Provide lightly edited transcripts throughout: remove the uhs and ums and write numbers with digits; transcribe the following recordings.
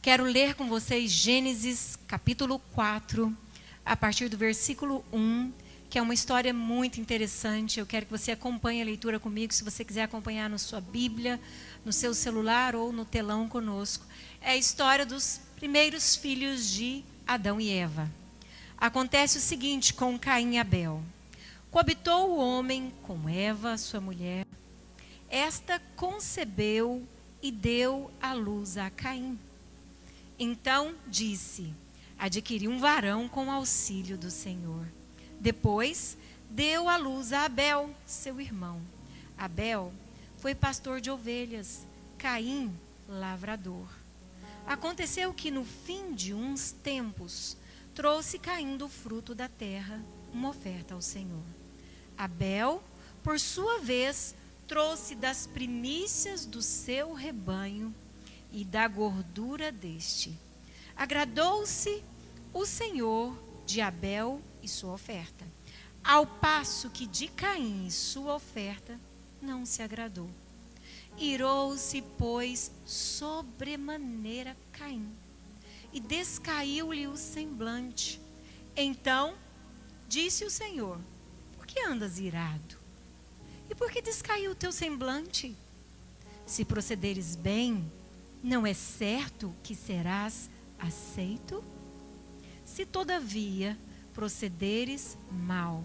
Quero ler com vocês Gênesis capítulo 4, a partir do versículo 1, que é uma história muito interessante. Eu quero que você acompanhe a leitura comigo, se você quiser acompanhar na sua Bíblia, no seu celular ou no telão conosco. É a história dos primeiros filhos de Adão e Eva. Acontece o seguinte com Caim e Abel. Coabitou o homem com Eva, sua mulher. Esta concebeu e deu à luz a Caim. Então disse: adquiri um varão com auxílio do Senhor. Depois deu à luz a Abel, seu irmão. Abel foi pastor de ovelhas, Caim, lavrador. Aconteceu que no fim de uns tempos, trouxe Caim do fruto da terra uma oferta ao Senhor. Abel, por sua vez, trouxe das primícias do seu rebanho e da gordura deste. Agradou-se o Senhor de Abel e sua oferta, ao passo que de Caim e sua oferta não se agradou. Irou-se, pois, sobremaneira Caim, e descaiu-lhe o semblante. Então disse o Senhor: por que andas irado? E por que descaiu o teu semblante? Se procederes bem, não é certo que serás aceito? Se todavia procederes mal,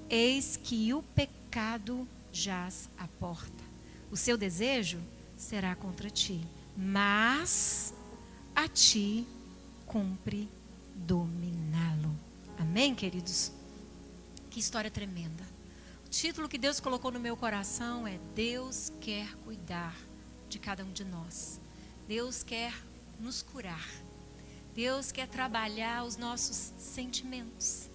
eis que o pecado jaz à porta. O seu desejo será contra ti, mas a ti cumpre dominá-lo. Amém, queridos? Que história tremenda. O título que Deus colocou no meu coração é: Deus quer cuidar de cada um de nós. Deus quer nos curar. Deus quer trabalhar os nossos sentimentos.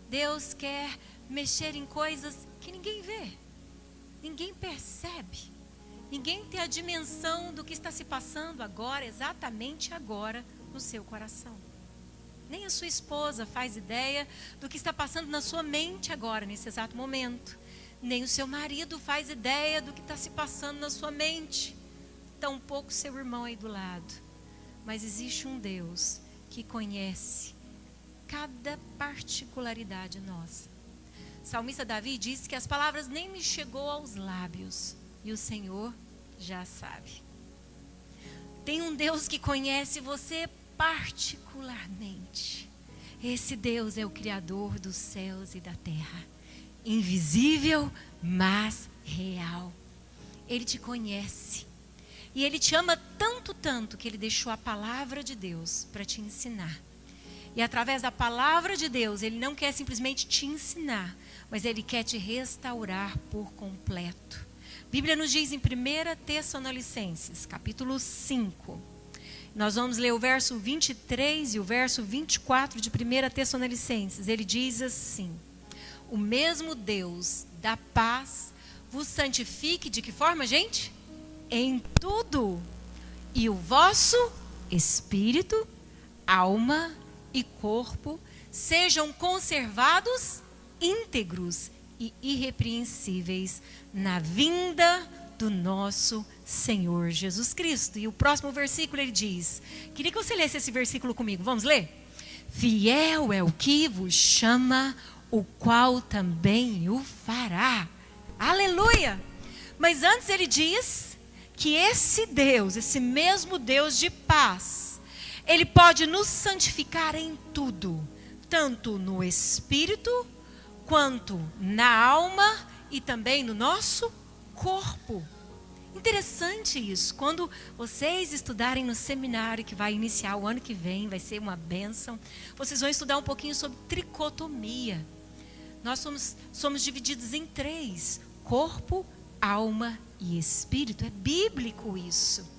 Deus quer mexer em coisas que ninguém vê, ninguém percebe. Ninguém tem a dimensão do que está se passando agora, exatamente agora, no seu coração. Nem a sua esposa faz ideia do que está passando na sua mente agora, nesse exato momento. Nem o seu marido faz ideia do que está se passando na sua mente. Tampouco seu irmão aí do lado. Mas existe um Deus que conhece cada particularidade nossa. O salmista Davi disse que as palavras nem me chegou aos lábios, e o Senhor já sabe. Tem um Deus que conhece você particularmente. Esse Deus é o Criador dos céus e da terra, invisível, mas real. Ele te conhece. E Ele te ama tanto, que Ele deixou a palavra de Deus para te ensinar. E através da palavra de Deus, Ele não quer simplesmente te ensinar, mas Ele quer te restaurar por completo. A Bíblia nos diz em 1 Tessalonicenses, capítulo 5. Nós vamos ler o verso 23 e o verso 24 de 1 Tessalonicenses. Ele diz assim: o mesmo Deus da paz vos santifique de que forma, gente? Em tudo, e o vosso espírito, alma e corpo sejam conservados íntegros e irrepreensíveis na vinda do nosso Senhor Jesus Cristo. E o próximo versículo ele diz, queria que você lesse esse versículo comigo, vamos ler? Fiel é o que vos chama, o qual também o fará. Aleluia! Mas antes ele diz que esse Deus, esse mesmo Deus de paz, Ele pode nos santificar em tudo, tanto no espírito, quanto na alma e também no nosso corpo. Interessante isso. Quando vocês estudarem no seminário que vai iniciar o ano que vem, vai ser uma bênção, vocês vão estudar um pouquinho sobre tricotomia. Nós somos divididos em 3: corpo, alma e espírito. É bíblico isso.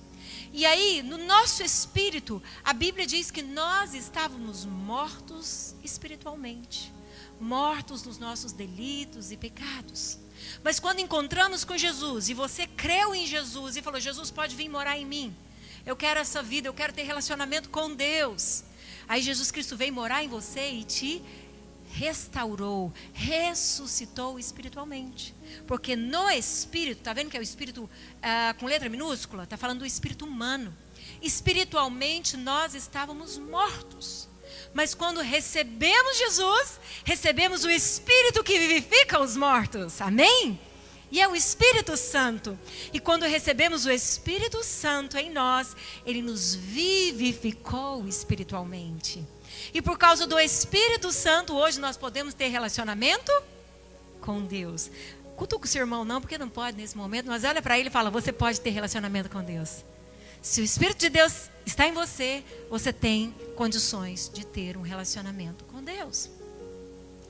E aí, no nosso espírito, a Bíblia diz que nós estávamos mortos espiritualmente, mortos nos nossos delitos e pecados. Mas quando encontramos com Jesus, e você creu em Jesus e falou: Jesus pode vir morar em mim, eu quero essa vida, eu quero ter relacionamento com Deus. Aí Jesus Cristo veio morar em você e te restaurou, ressuscitou espiritualmente. Porque no espírito, está vendo que é o espírito com letra minúscula? Está falando do espírito humano. espiritualmente nós estávamos mortos. Mas quando recebemos Jesus, recebemos o Espírito que vivifica os mortos. Amém? E é o Espírito Santo. E quando recebemos o Espírito Santo em nós, ele nos vivificou espiritualmente. E por causa do Espírito Santo, hoje nós podemos ter relacionamento com Deus. Cutuca o seu irmão não, porque não pode nesse momento, mas olha para ele e fala, você pode ter relacionamento com Deus. Se o Espírito de Deus está em você, você tem condições de ter um relacionamento com Deus.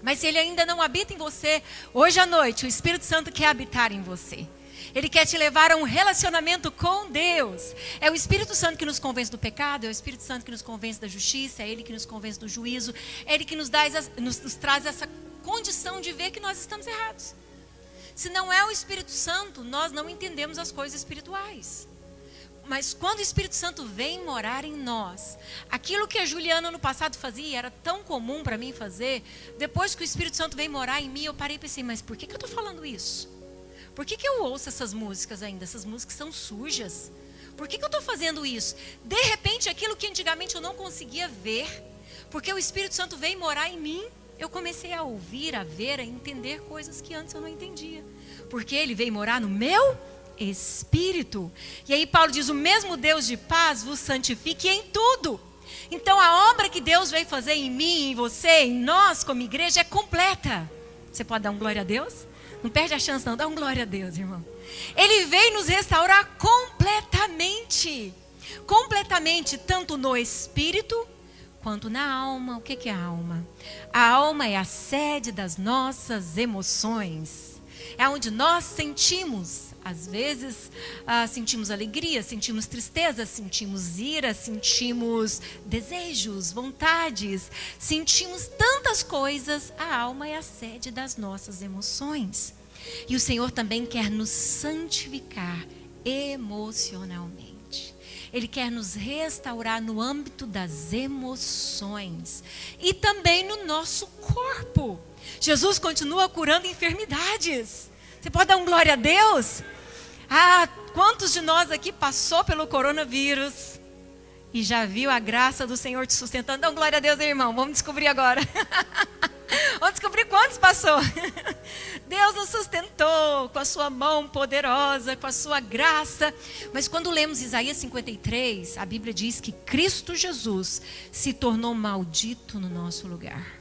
Mas se ele ainda não habita em você, hoje à noite o Espírito Santo quer habitar em você. Ele quer te levar a um relacionamento com Deus. É o Espírito Santo que nos convence do pecado, é o Espírito Santo que nos convence da justiça, é Ele que nos convence do juízo, é Ele que nos traz essa condição de ver que nós estamos errados. Se não é o Espírito Santo, nós não entendemos as coisas espirituais. Mas quando o Espírito Santo vem morar em nós, aquilo que a Juliana no passado fazia, era tão comum para mim fazer, depois que o Espírito Santo vem morar em mim, eu parei e pensei, mas por que eu estou falando isso? Por que eu ouço essas músicas ainda? Essas músicas são sujas. Por que eu estou fazendo isso? De repente, aquilo que antigamente eu não conseguia ver, porque o Espírito Santo vem morar em mim, eu comecei a ouvir, a ver, a entender coisas que antes eu não entendia. Porque ele veio morar no meu Espírito. E aí Paulo diz, o mesmo Deus de paz vos santifique em tudo. Então a obra que Deus veio fazer em mim, em você, em nós como igreja é completa. Você pode dar um glória a Deus? Não perde a chance não, dá um glória a Deus, irmão. Ele veio nos restaurar completamente. Completamente, tanto no Espírito quanto na alma. O que é a alma? A alma é a sede das nossas emoções. É onde nós sentimos. Às vezes sentimos alegria, sentimos tristeza, sentimos ira, sentimos desejos, vontades, sentimos tantas coisas. A alma é a sede das nossas emoções. E o Senhor também quer nos santificar emocionalmente. Ele quer nos restaurar no âmbito das emoções e também no nosso corpo. Jesus continua curando enfermidades. Você pode dar um glória a Deus? Quantos de nós aqui passou pelo coronavírus e já viu a graça do Senhor te sustentando? Dá um glória a Deus, irmão. Vamos descobrir agora. Vamos descobrir quantos passou. Deus nos sustentou com a sua mão poderosa, com a sua graça. Mas quando lemos Isaías 53, a Bíblia diz que Cristo Jesus se tornou maldito no nosso lugar.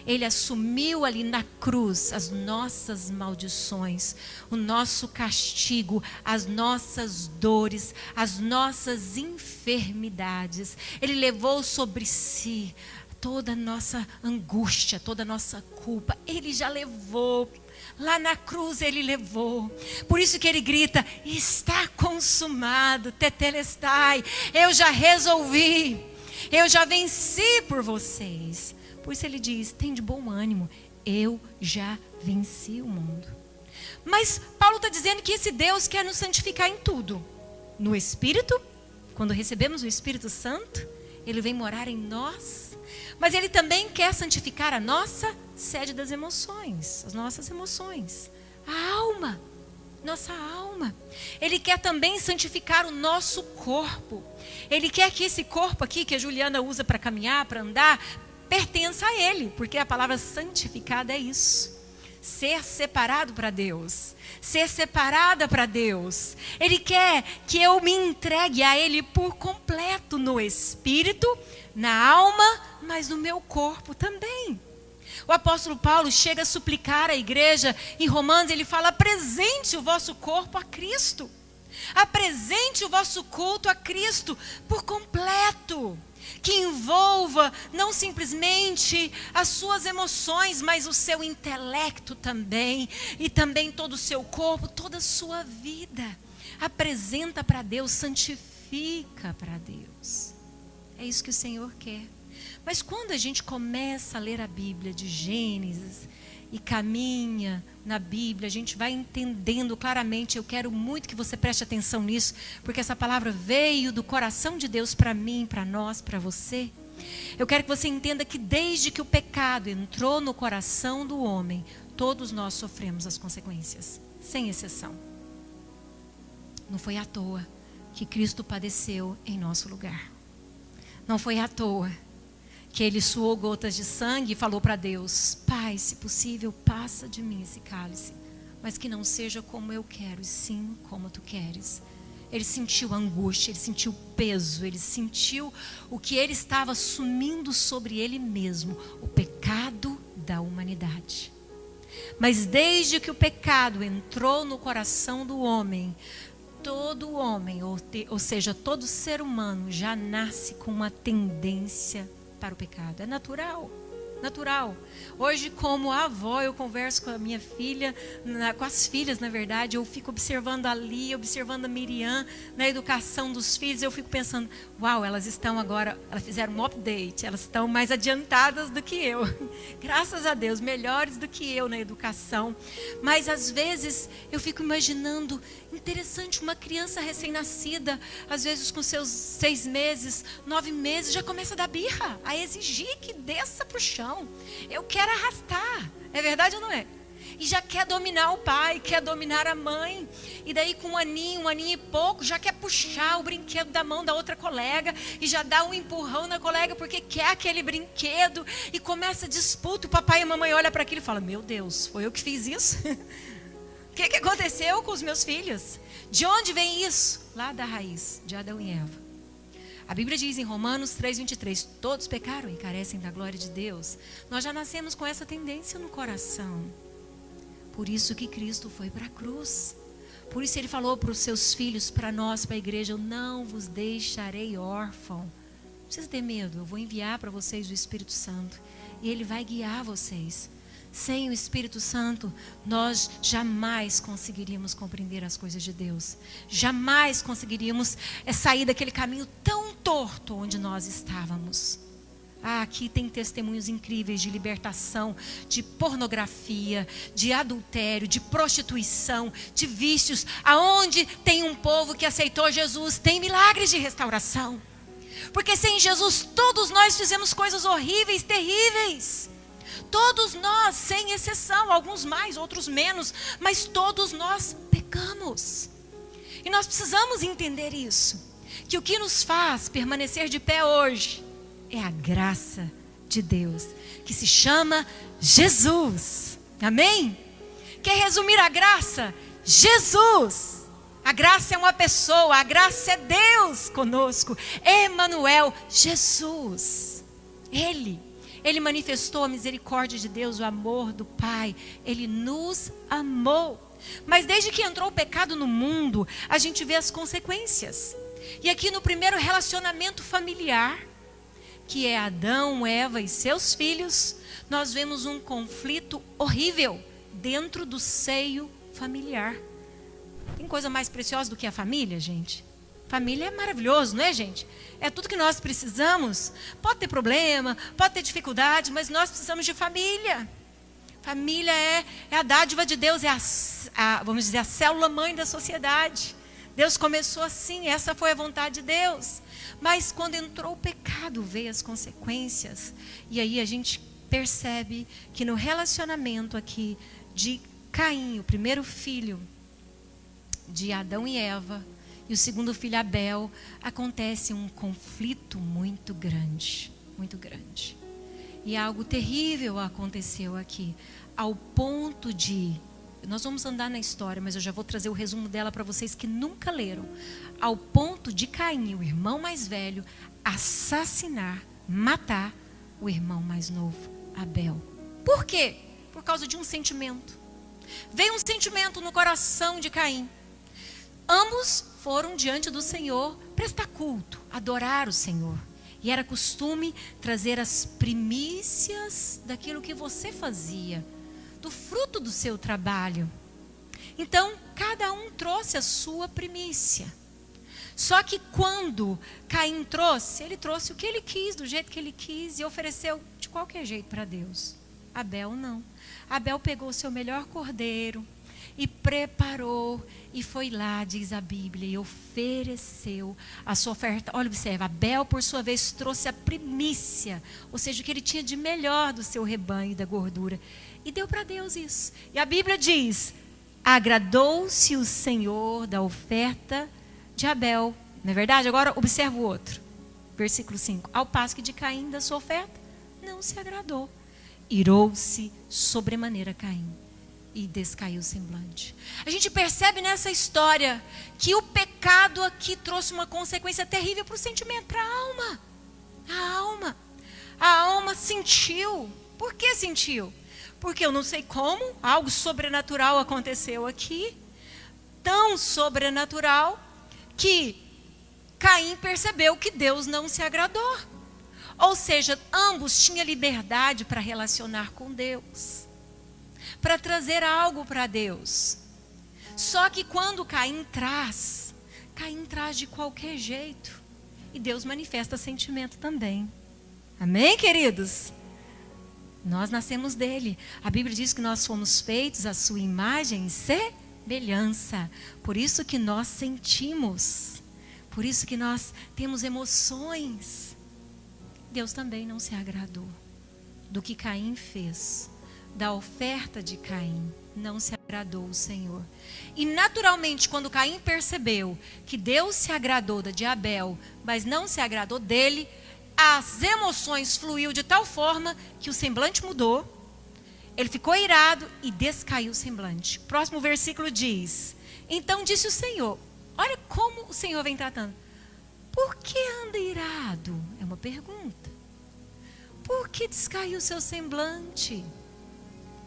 Ele assumiu ali na cruz as nossas maldições, o nosso castigo, as nossas dores, as nossas enfermidades. Ele levou sobre si toda a nossa angústia, toda a nossa culpa. Ele já levou. Lá na cruz ele levou. Por isso que ele grita, está consumado, tetelestai. Eu já resolvi. Eu já venci por vocês. Por isso ele diz, tem de bom ânimo, eu já venci o mundo. Mas Paulo está dizendo que esse Deus quer nos santificar em tudo. No Espírito, quando recebemos o Espírito Santo, ele vem morar em nós. Mas ele também quer santificar a nossa sede das emoções, as nossas emoções, a alma, nossa alma. Ele quer também santificar o nosso corpo. Ele quer que esse corpo aqui, que a Juliana usa para caminhar, para andar, pertença a Ele, porque a palavra santificada é isso. Ser separado para Deus, ser separada para Deus. Ele quer que eu me entregue a Ele por completo no Espírito, na alma, mas no meu corpo também. O apóstolo Paulo chega a suplicar à igreja, em Romanos ele fala, apresente o vosso corpo a Cristo. Apresente o vosso culto a Cristo por completo. Que envolva não simplesmente as suas emoções, mas o seu intelecto também, e também todo o seu corpo, toda a sua vida. Apresenta para Deus, santifica para Deus. É isso que o Senhor quer. Mas quando a gente começa a ler a Bíblia de Gênesis e caminha na Bíblia, a gente vai entendendo claramente. Eu quero muito que você preste atenção nisso, porque essa palavra veio do coração de Deus para mim, para nós, para você. Eu quero que você entenda que desde que o pecado entrou no coração do homem, todos nós sofremos as consequências, sem exceção. Não foi à toa que Cristo padeceu em nosso lugar. Não foi à toa que ele suou gotas de sangue e falou para Deus: Pai, se possível, passa de mim esse cálice, mas que não seja como eu quero, e sim como tu queres. Ele sentiu angústia, ele sentiu peso, ele sentiu o que ele estava assumindo sobre ele mesmo, o pecado da humanidade. Mas desde que o pecado entrou no coração do homem, todo homem, ou seja, todo ser humano já nasce com uma tendência para o pecado. É natural, natural. Hoje, como avó, eu converso com a minha filha, com as filhas, na verdade, eu fico observando ali, observando a Miriam na educação dos filhos, eu fico pensando, uau, elas estão agora, elas fizeram um update, elas estão mais adiantadas do que eu. Graças a Deus, melhores do que eu na educação. Mas às vezes eu fico imaginando, interessante, uma criança recém-nascida, às vezes com seus 6 meses, 9 meses, já começa a dar birra, a exigir que desça para o chão. Eu quero arrastar, é verdade ou não é? E já quer dominar o pai, quer dominar a mãe. E daí com um aninho e pouco, já quer puxar o brinquedo da mão da outra colega. E já dá um empurrão na colega porque quer aquele brinquedo. E começa a disputa, o papai e a mamãe olham para aquilo e falam: meu Deus, foi eu que fiz isso? O que aconteceu com os meus filhos? De onde vem isso? Lá da raiz, de Adão e Eva. A Bíblia diz em Romanos 3:23, todos pecaram e carecem da glória de Deus. Nós já nascemos com essa tendência no coração. Por isso que Cristo foi para a cruz. Por isso ele falou para os seus filhos, para nós, para a igreja: eu não vos deixarei órfão. Não precisa ter medo, eu vou enviar para vocês o Espírito Santo. E ele vai guiar vocês. Sem o Espírito Santo, nós jamais conseguiríamos compreender as coisas de Deus. Jamais conseguiríamos sair daquele caminho tão torto onde nós estávamos. Aqui tem testemunhos incríveis de libertação, de pornografia, de adultério, de prostituição, de vícios. Aonde tem um povo que aceitou Jesus, tem milagres de restauração. Porque sem Jesus, todos nós fizemos coisas horríveis, terríveis. Todos nós, sem exceção, alguns mais, outros menos, mas todos nós pecamos. E nós precisamos entender isso, que o que nos faz permanecer de pé hoje é a graça de Deus, que se chama Jesus. Amém? Quer resumir a graça? Jesus. A graça é uma pessoa, a graça é Deus conosco. Emanuel, Jesus. Ele manifestou a misericórdia de Deus, o amor do Pai. Ele nos amou. Mas desde que entrou o pecado no mundo, a gente vê as consequências. E aqui no primeiro relacionamento familiar, que é Adão, Eva e seus filhos, nós vemos um conflito horrível dentro do seio familiar. Tem coisa mais preciosa do que a família, gente? Família é maravilhoso, não é, gente? É tudo que nós precisamos. Pode ter problema, pode ter dificuldade, mas nós precisamos de família. Família é a dádiva de Deus, vamos dizer, a célula mãe da sociedade. Deus começou assim, essa foi a vontade de Deus. Mas quando entrou o pecado, veio as consequências. E aí a gente percebe que no relacionamento aqui de Caim, o primeiro filho de Adão e Eva, e o segundo filho Abel, acontece um conflito muito grande, muito grande. E algo terrível aconteceu aqui, ao ponto de, nós vamos andar na história, mas eu já vou trazer o resumo dela para vocês que nunca leram, ao ponto de Caim, o irmão mais velho, assassinar, matar o irmão mais novo, Abel. Por quê? Por causa de um sentimento. Veio um sentimento no coração de Caim. Ambos foram diante do Senhor prestar culto, adorar o Senhor. E era costume trazer as primícias daquilo que você fazia, do fruto do seu trabalho. Então, cada um trouxe a sua primícia. Só que quando Caim trouxe, ele trouxe o que ele quis, do jeito que ele quis, e ofereceu de qualquer jeito para Deus. Abel não. Abel pegou o seu melhor cordeiro e preparou, e foi lá, diz a Bíblia, e ofereceu a sua oferta. Olha, observa, Abel por sua vez trouxe a primícia, ou seja, o que ele tinha de melhor do seu rebanho, da gordura, e deu para Deus isso. E a Bíblia diz: agradou-se o Senhor da oferta de Abel Não é verdade? Agora observa o outro. Versículo 5. Ao passo que de Caim, da sua oferta, não se agradou. Irou-se sobremaneira Caim e descaiu o semblante. A gente percebe nessa história que o pecado aqui trouxe uma consequência terrível para o sentimento, para a alma. A alma sentiu. Por que sentiu? Porque eu não sei como, algo sobrenatural aconteceu aqui. Tão sobrenatural que Caim percebeu que Deus não se agradou. Ou seja, ambos tinham liberdade para relacionar com Deus, para trazer algo para Deus. Só que quando Caim traz de qualquer jeito. E Deus manifesta sentimento também. Amém, queridos? Nós nascemos dele. A Bíblia diz que nós fomos feitos à sua imagem e semelhança. Por isso que nós sentimos. Por isso que nós temos emoções. Deus também não se agradou do que Caim fez. Da oferta de Caim, não se agradou o Senhor. E naturalmente, quando Caim percebeu que Deus se agradou da de Abel, mas não se agradou dele, as emoções fluiu de tal forma que o semblante mudou. Ele ficou irado e descaiu o semblante. O próximo versículo diz: então disse o Senhor, olha como o Senhor vem tratando. Por que anda irado? É uma pergunta. Por que descaiu o seu semblante?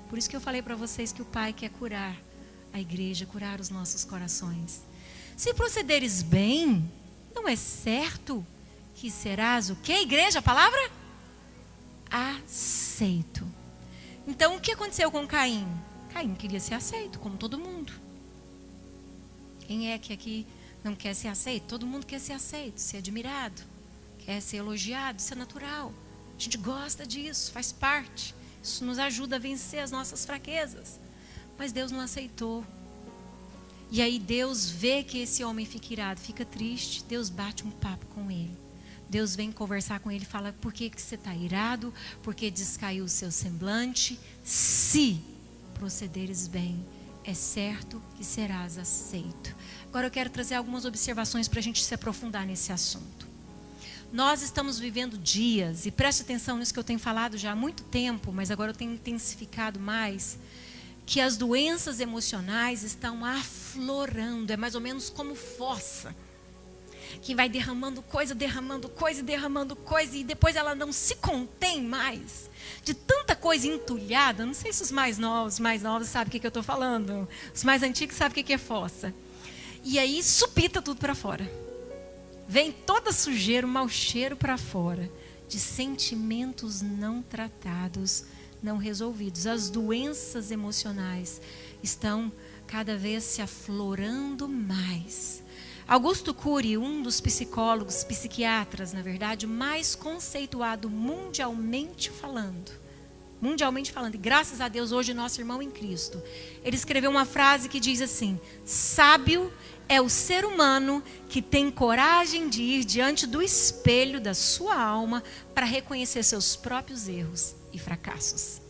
Por isso que eu falei para vocês que o Pai quer curar a igreja, curar os nossos corações. Se procederes bem, não é certo que serás o que, igreja? A palavra? Aceito. Então, o que aconteceu com Caim? Caim queria ser aceito, como todo mundo. Quem é que aqui não quer ser aceito? Todo mundo quer ser aceito, ser admirado, quer ser elogiado, isso é natural. A gente gosta disso, faz parte. Isso nos ajuda a vencer as nossas fraquezas. Mas Deus não aceitou. E aí Deus vê que esse homem fica irado, fica triste. Deus bate um papo com ele. Deus vem conversar com ele e fala: por que você está irado? Por que descaiu o seu semblante? Se procederes bem, é certo que serás aceito. Agora eu quero trazer algumas observações para a gente se aprofundar nesse assunto. Nós estamos vivendo dias, e preste atenção nisso que eu tenho falado já há muito tempo, mas agora eu tenho intensificado mais, que as doenças emocionais estão aflorando, é mais ou menos como fossa, que vai derramando coisa, e depois ela não se contém mais, de tanta coisa entulhada. Não sei se os mais novos sabem o que eu estou falando, os mais antigos sabem o que é fossa. E aí supita tudo para fora. Vem toda sujeira, o mau cheiro para fora, de sentimentos não tratados, não resolvidos. As doenças emocionais estão cada vez se aflorando mais. Augusto Cury, um dos psicólogos, psiquiatras, na verdade, mais conceituado mundialmente falando, e graças a Deus hoje nosso irmão em Cristo, ele escreveu uma frase que diz assim: sábio é o ser humano que tem coragem de ir diante do espelho da sua alma para reconhecer seus próprios erros e fracassos.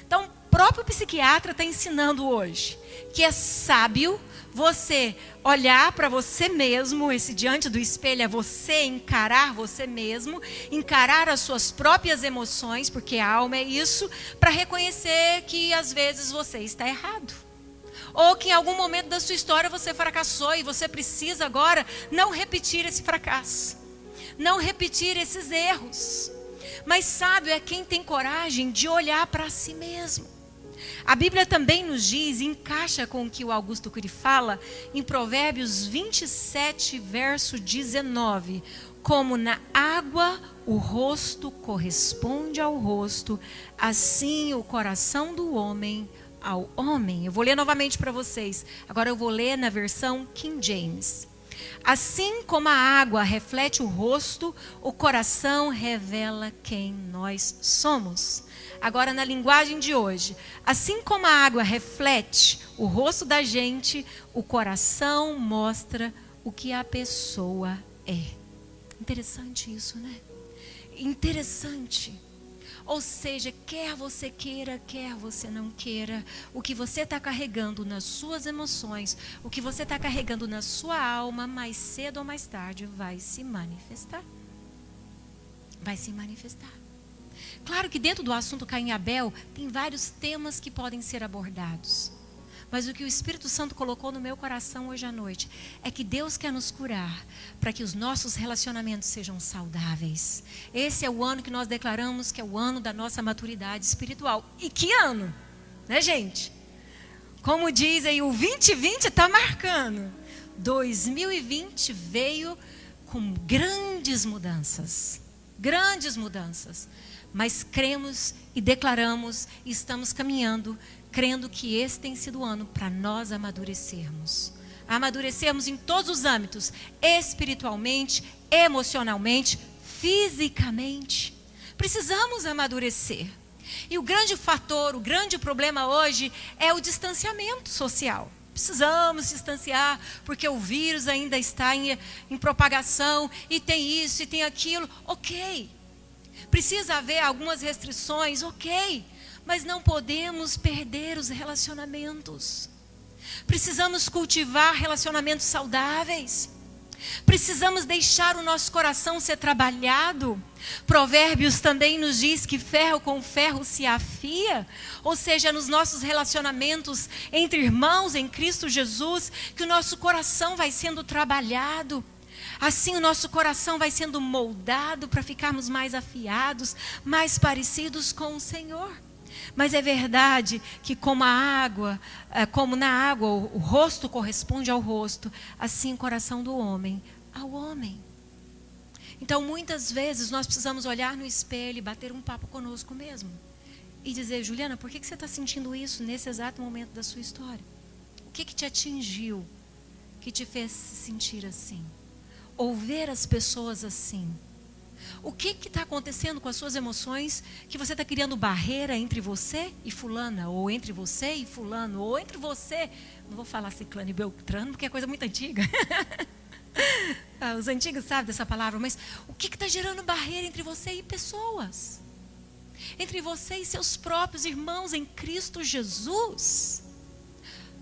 Então, o próprio psiquiatra está ensinando hoje que é sábio você olhar para você mesmo, esse diante do espelho é você encarar você mesmo, encarar as suas próprias emoções, porque a alma é isso, para reconhecer que às vezes você está errado. Ou que em algum momento da sua história você fracassou e você precisa agora não repetir esse fracasso, não repetir esses erros. Mas sábio é quem tem coragem de olhar para si mesmo. A Bíblia também nos diz, encaixa com o que o Augusto Cury fala, em Provérbios 27, verso 19. Como na água o rosto corresponde ao rosto, assim o coração do homem ao homem. Eu vou ler novamente para vocês. Agora eu vou ler na versão King James. Assim como a água reflete o rosto, o coração revela quem nós somos. Agora na linguagem de hoje, assim como a água reflete o rosto da gente, o coração mostra o que a pessoa é. Interessante isso, né? Interessante. Ou seja, quer você queira, quer você não queira, o que você está carregando nas suas emoções, o que você está carregando na sua alma, mais cedo ou mais tarde vai se manifestar. Vai se manifestar. Claro que dentro do assunto Caim e Abel, tem vários temas que podem ser abordados. Mas o que o Espírito Santo colocou no meu coração hoje à noite é que Deus quer nos curar para que os nossos relacionamentos sejam saudáveis. Esse é o ano que nós declaramos que é o ano da nossa maturidade espiritual. E que ano, né, gente? Como diz aí, o 2020 está marcando. 2020 veio com grandes mudanças. Grandes mudanças. Mas cremos e declaramos e estamos caminhando, crendo que esse tem sido o ano para nós amadurecermos. Amadurecermos em todos os âmbitos, espiritualmente, emocionalmente, fisicamente. Precisamos amadurecer. E o grande fator, o grande problema hoje é o distanciamento social. Precisamos distanciar, porque o vírus ainda está em propagação, e tem isso e tem aquilo. Ok. Precisa haver algumas restrições, ok. Mas não podemos perder os relacionamentos. Precisamos cultivar relacionamentos saudáveis. Precisamos deixar o nosso coração ser trabalhado. Provérbios também nos diz que ferro com ferro se afia. Ou seja, nos nossos relacionamentos entre irmãos em Cristo Jesus, que o nosso coração vai sendo trabalhado. Assim o nosso coração vai sendo moldado para ficarmos mais afiados, mais parecidos com o Senhor. Mas é verdade que como na água o rosto corresponde ao rosto, assim o coração do homem ao homem. Então muitas vezes nós precisamos olhar no espelho e bater um papo conosco mesmo. E dizer, Juliana, por que você está sentindo isso nesse exato momento da sua história? O que te atingiu, que te fez se sentir assim? Ou ver as pessoas assim? O que está acontecendo com as suas emoções que você está criando barreira entre você e fulana, ou entre você e fulano, ou entre você, não vou falar ciclano e beltrano porque é coisa muito antiga. Os antigos sabem dessa palavra, mas o que está gerando barreira entre você e pessoas? Entre você e seus próprios irmãos em Cristo Jesus?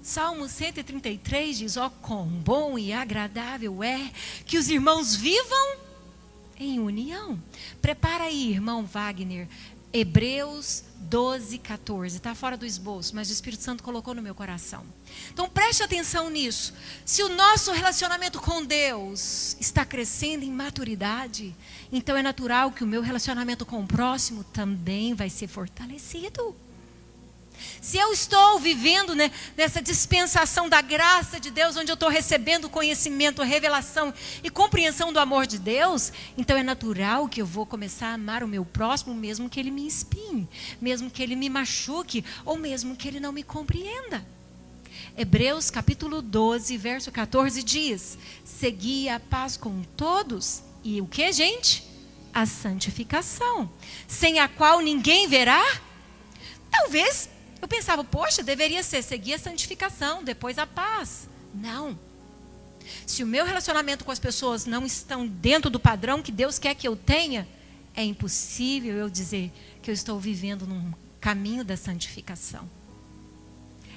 Salmo 133 diz, ó, quão bom e agradável é que os irmãos vivam em união. Prepara aí, irmão Wagner, Hebreus 12, 14. Está fora do esboço, mas o Espírito Santo colocou no meu coração. Então preste atenção nisso. Se o nosso relacionamento com Deus está crescendo em maturidade, então é natural que o meu relacionamento com o próximo também vai ser fortalecido. Se eu estou vivendo, né, nessa dispensação da graça de Deus, onde eu estou recebendo conhecimento, revelação e compreensão do amor de Deus, então é natural que eu vou começar a amar o meu próximo, mesmo que ele me espinhe, mesmo que ele me machuque, ou mesmo que ele não me compreenda. Hebreus capítulo 12, verso 14 diz, segui a paz com todos, e o que, gente? A santificação, sem a qual ninguém verá. Talvez eu pensava, poxa, deveria ser seguir a santificação, depois a paz. Não. Se o meu relacionamento com as pessoas não estão dentro do padrão que Deus quer que eu tenha, é impossível eu dizer que eu estou vivendo num caminho da santificação.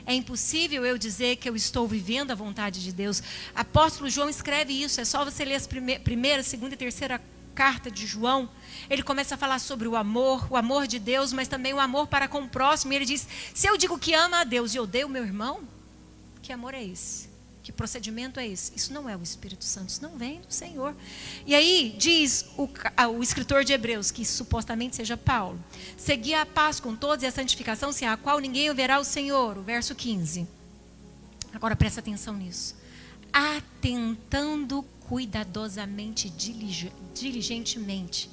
É impossível eu dizer que eu estou vivendo a vontade de Deus. Apóstolo João escreve isso, é só você ler as primeira, segunda e terceira carta de João. Ele começa a falar sobre o amor de Deus, mas também o amor para com o próximo. E ele diz, se eu digo que ama a Deus e odeio o meu irmão, que amor é esse? Que procedimento é esse? Isso não é o Espírito Santo, isso não vem do Senhor. E aí diz o escritor de Hebreus, que supostamente seja Paulo, seguir a paz com todos e a santificação, sem a qual ninguém verá o Senhor. O verso 15. Agora presta atenção nisso. Atentando cuidadosamente, diligentemente,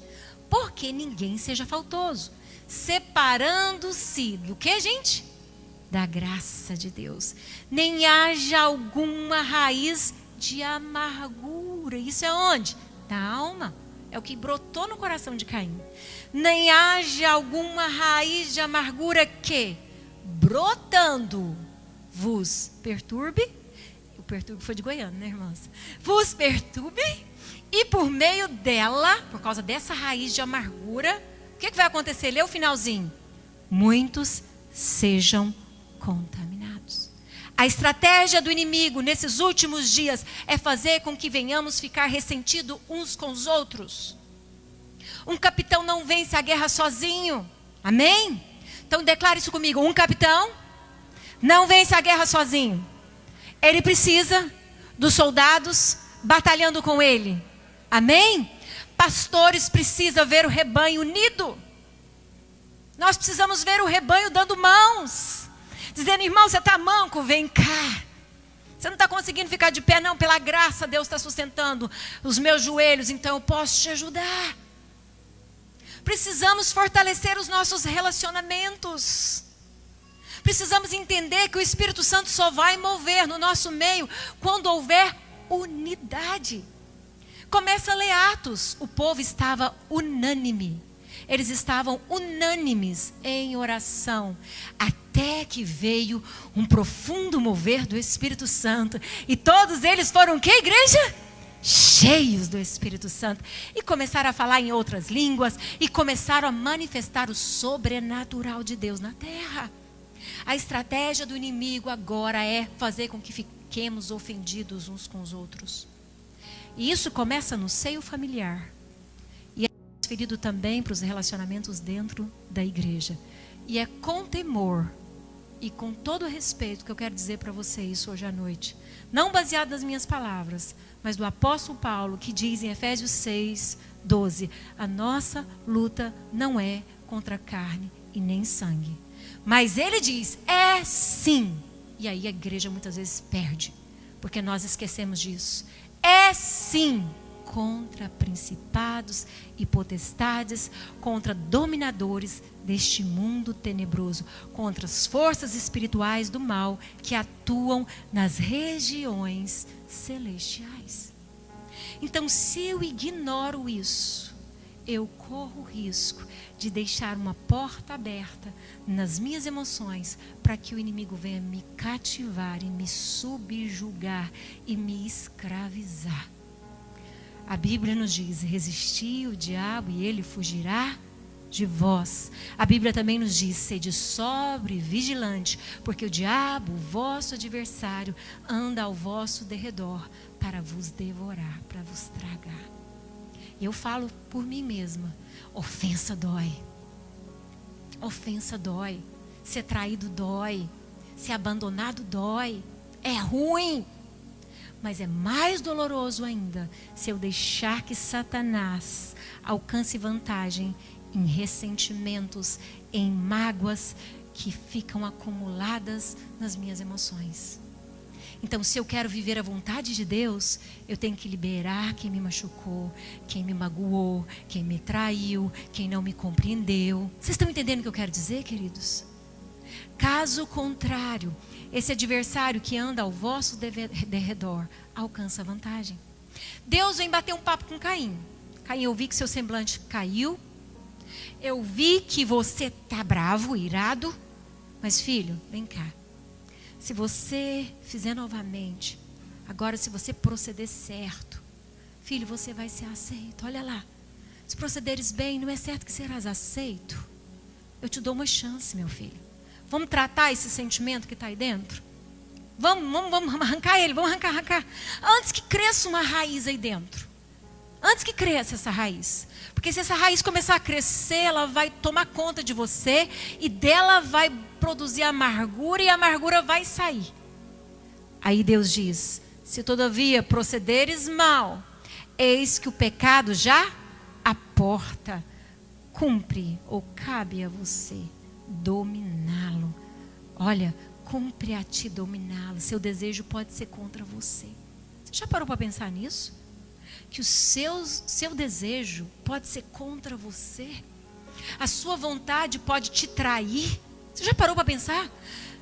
porque ninguém seja faltoso, separando-se do que, gente? Da graça de Deus, nem haja alguma raiz de amargura. Isso é onde? Na alma. É o que brotou no coração de Caim. Nem haja alguma raiz de amargura que, brotando, vos perturbe. O perturbe foi de Goiânia, né, irmãs? Vos perturbe, e por meio dela, por causa dessa raiz de amargura, o que vai acontecer? Lê o finalzinho. Muitos sejam contaminados. A estratégia do inimigo nesses últimos dias é fazer com que venhamos ficar ressentidos uns com os outros. Um capitão não vence a guerra sozinho. Amém? Então declare isso comigo. Um capitão não vence a guerra sozinho. Ele precisa dos soldados batalhando com ele. Amém? Pastores precisam ver o rebanho unido. Nós precisamos ver o rebanho dando mãos. Dizendo, irmão, você está manco? Vem cá. Você não está conseguindo ficar de pé? Não, pela graça Deus está sustentando os meus joelhos, então eu posso te ajudar. Precisamos fortalecer os nossos relacionamentos. Precisamos entender que o Espírito Santo só vai mover no nosso meio quando houver unidade. Começa a ler Atos. O povo estava unânime. Eles estavam unânimes em oração. Até que veio um profundo mover do Espírito Santo. E todos eles foram o quê, igreja? Cheios do Espírito Santo. E começaram a falar em outras línguas. E começaram a manifestar o sobrenatural de Deus na terra. A estratégia do inimigo agora é fazer com que fiquemos ofendidos uns com os outros. E isso começa no seio familiar. E é transferido também para os relacionamentos dentro da igreja. E é com temor e com todo respeito que eu quero dizer para você isso hoje à noite. Não baseado nas minhas palavras, mas do apóstolo Paulo, que diz em Efésios 6, 12. A nossa luta não é contra carne e nem sangue. Mas ele diz, é sim. E aí a igreja muitas vezes perde, porque nós esquecemos disso. É sim contra principados e potestades, contra dominadores deste mundo tenebroso, contra as forças espirituais do mal que atuam nas regiões celestiais. Então, se eu ignoro isso, eu corro o risco de deixar uma porta aberta nas minhas emoções para que o inimigo venha me cativar e me subjugar e me escravizar. A Bíblia nos diz, resisti o diabo e ele fugirá de vós. A Bíblia também nos diz, sede sóbrio e vigilante, porque o diabo, o vosso adversário, anda ao vosso derredor para vos devorar, para vos tragar. E eu falo por mim mesma, ofensa dói. Ofensa dói. Ser traído dói. Ser abandonado dói. É ruim. Mas é mais doloroso ainda se eu deixar que Satanás alcance vantagem em ressentimentos, em mágoas que ficam acumuladas nas minhas emoções. Então, se eu quero viver a vontade de Deus, eu tenho que liberar quem me machucou, quem me magoou, quem me traiu, quem não me compreendeu. Vocês estão entendendo o que eu quero dizer, queridos? Caso contrário, esse adversário que anda ao vosso derredor alcança vantagem. Deus vem bater um papo com Caim. Caim, eu vi que seu semblante caiu. Eu vi que você está bravo, irado. Mas filho, vem cá. Se você fizer novamente, agora se você proceder certo, filho, você vai ser aceito. Olha lá, se procederes bem, não é certo que serás aceito? Eu te dou uma chance, meu filho. Vamos tratar esse sentimento que está aí dentro? Vamos arrancar ele, vamos arrancar. Antes que cresça uma raiz aí dentro. Antes que cresça essa raiz. Porque se essa raiz começar a crescer, ela vai tomar conta de você e dela vai produzir amargura e a amargura vai sair. Aí Deus diz, se todavia procederes mal, eis que o pecado já aporta, cumpre ou cabe a você dominá-lo. Olha, cumpre a ti dominá-lo. Seu desejo pode ser contra você. Você já parou para pensar nisso? Que o seu desejo pode ser contra você. A sua vontade pode te trair. Você já parou para pensar?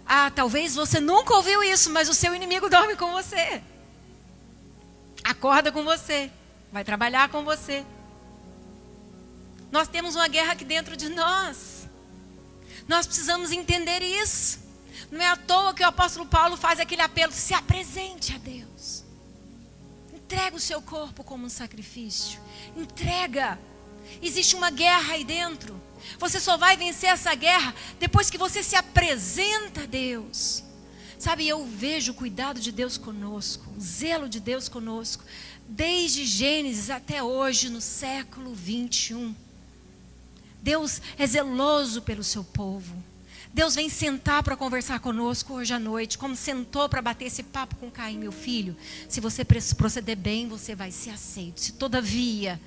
Ah, talvez você nunca ouviu isso, mas o seu inimigo dorme com você. Acorda com você. Vai trabalhar com você. Nós temos uma guerra aqui dentro de nós. Nós precisamos entender isso. Não é à toa que o apóstolo Paulo faz aquele apelo, se apresente a Deus. Entrega o seu corpo como um sacrifício. Entrega. Existe uma guerra aí dentro. Você só vai vencer essa guerra depois que você se apresenta a Deus. Sabe, eu vejo o cuidado de Deus conosco, o zelo de Deus conosco, desde Gênesis até hoje, no século 21. Deus é zeloso pelo seu povo. Deus vem sentar para conversar conosco hoje à noite, como sentou para bater esse papo com Caim, meu filho. Se você proceder bem, você vai ser aceito. Se todavia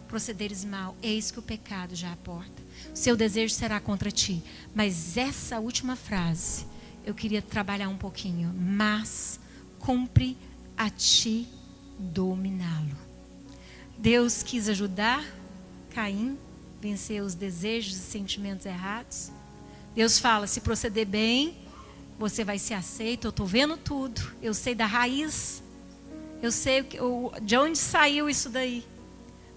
procederes mal, eis que o pecado já à porta. O seu desejo será contra ti. Mas essa última frase, eu queria trabalhar um pouquinho. Mas cumpre a ti dominá-lo. Deus quis ajudar Caim a vencer os desejos e sentimentos errados. Deus fala, se proceder bem, você vai ser aceito. Eu estou vendo tudo. Eu sei da raiz. Eu sei de onde saiu isso daí.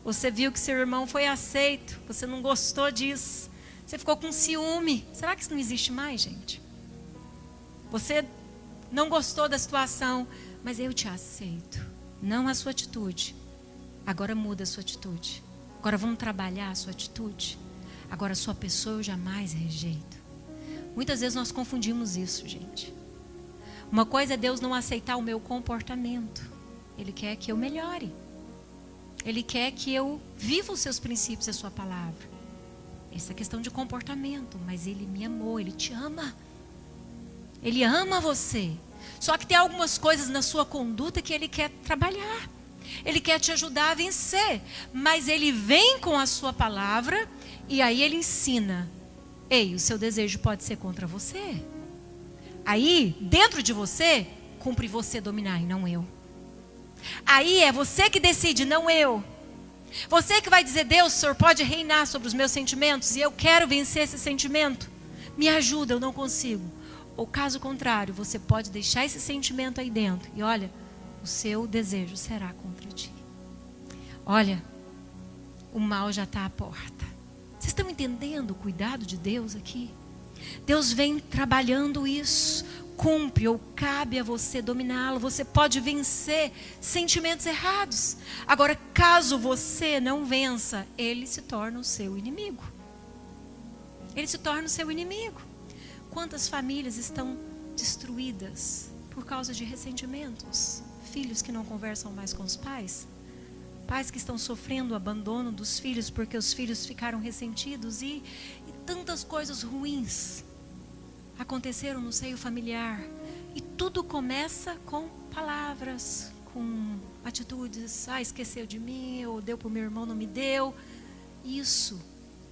Você viu que seu irmão foi aceito. Você não gostou disso. Você ficou com ciúme. Será que isso não existe mais, gente? Você não gostou da situação, mas eu te aceito. Não a sua atitude. Agora muda a sua atitude. Agora vamos trabalhar a sua atitude. Agora a sua pessoa eu jamais rejeito. Muitas vezes nós confundimos isso, gente. Uma coisa é Deus não aceitar o meu comportamento. Ele quer que eu melhore. Ele quer que eu viva os seus princípios, a sua palavra. Essa é questão de comportamento. Mas Ele me amou, Ele te ama. Ele ama você. Só que tem algumas coisas na sua conduta que Ele quer trabalhar. Ele quer te ajudar a vencer. Mas Ele vem com a sua palavra e aí Ele ensina. Ei, o seu desejo pode ser contra você. Aí, dentro de você, cumpre você dominar e não eu. Aí é você que decide, não eu. Você que vai dizer, Deus, o Senhor pode reinar sobre os meus sentimentos e eu quero vencer esse sentimento. Me ajuda, eu não consigo. Ou caso contrário, você pode deixar esse sentimento aí dentro. E olha, o seu desejo será contra ti. Olha, o mal já está à porta. Vocês estão entendendo o cuidado de Deus aqui? Deus vem trabalhando isso. Cumpre ou cabe a você dominá-lo. Você pode vencer sentimentos errados. Agora, caso você não vença, ele se torna o seu inimigo. Ele se torna o seu inimigo. Quantas famílias estão destruídas por causa de ressentimentos? Filhos que não conversam mais com os pais. Pais que estão sofrendo o abandono dos filhos porque os filhos ficaram ressentidos e tantas coisas ruins aconteceram no seio familiar. E tudo começa com palavras, com atitudes. Esqueceu de mim, ou deu para o meu irmão, não me deu. Isso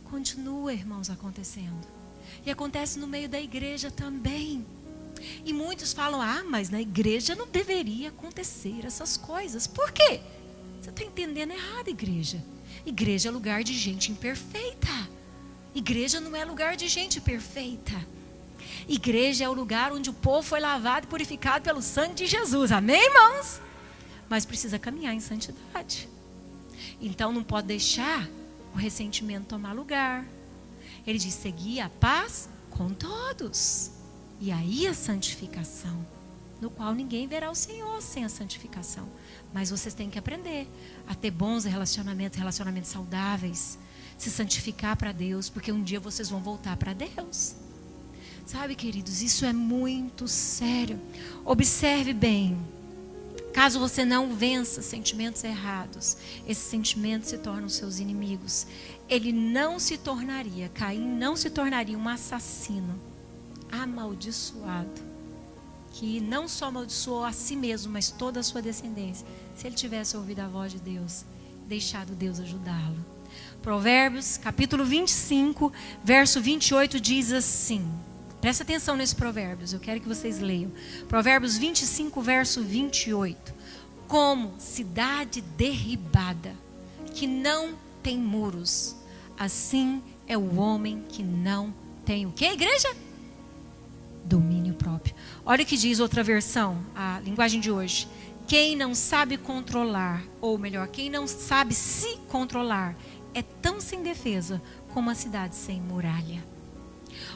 continua, irmãos, acontecendo. E acontece no meio da igreja também. E muitos falam, mas na igreja não deveria acontecer essas coisas. Por quê? Você está entendendo errado, igreja. Igreja é lugar de gente imperfeita. Igreja não é lugar de gente perfeita. Igreja é o lugar onde o povo foi lavado e purificado pelo sangue de Jesus. Amém, irmãos? Mas precisa caminhar em santidade. Então não pode deixar o ressentimento tomar lugar. Ele diz, seguir a paz com todos. E aí a santificação, no qual ninguém verá o Senhor sem a santificação. Mas vocês têm que aprender a ter bons relacionamentos saudáveis, se santificar para Deus, porque um dia vocês vão voltar para Deus. Sabe, queridos, isso é muito sério. Observe bem. Caso você não vença sentimentos errados, esses sentimentos se tornam seus inimigos. Ele não se tornaria, Caim não se tornaria um assassino amaldiçoado, que não só amaldiçoou a si mesmo, mas toda a sua descendência, se ele tivesse ouvido a voz de Deus, deixado Deus ajudá-lo. Provérbios, capítulo 25, verso 28 diz assim, presta atenção nesse Provérbios, eu quero que vocês leiam. Provérbios 25, verso 28. Como cidade derribada, que não tem muros, assim é o homem que não tem o quê, igreja? Domínio próprio. Olha o que diz outra versão, a linguagem de hoje. Quem não sabe controlar, ou melhor, quem não sabe se controlar, é tão sem defesa como uma cidade sem muralha.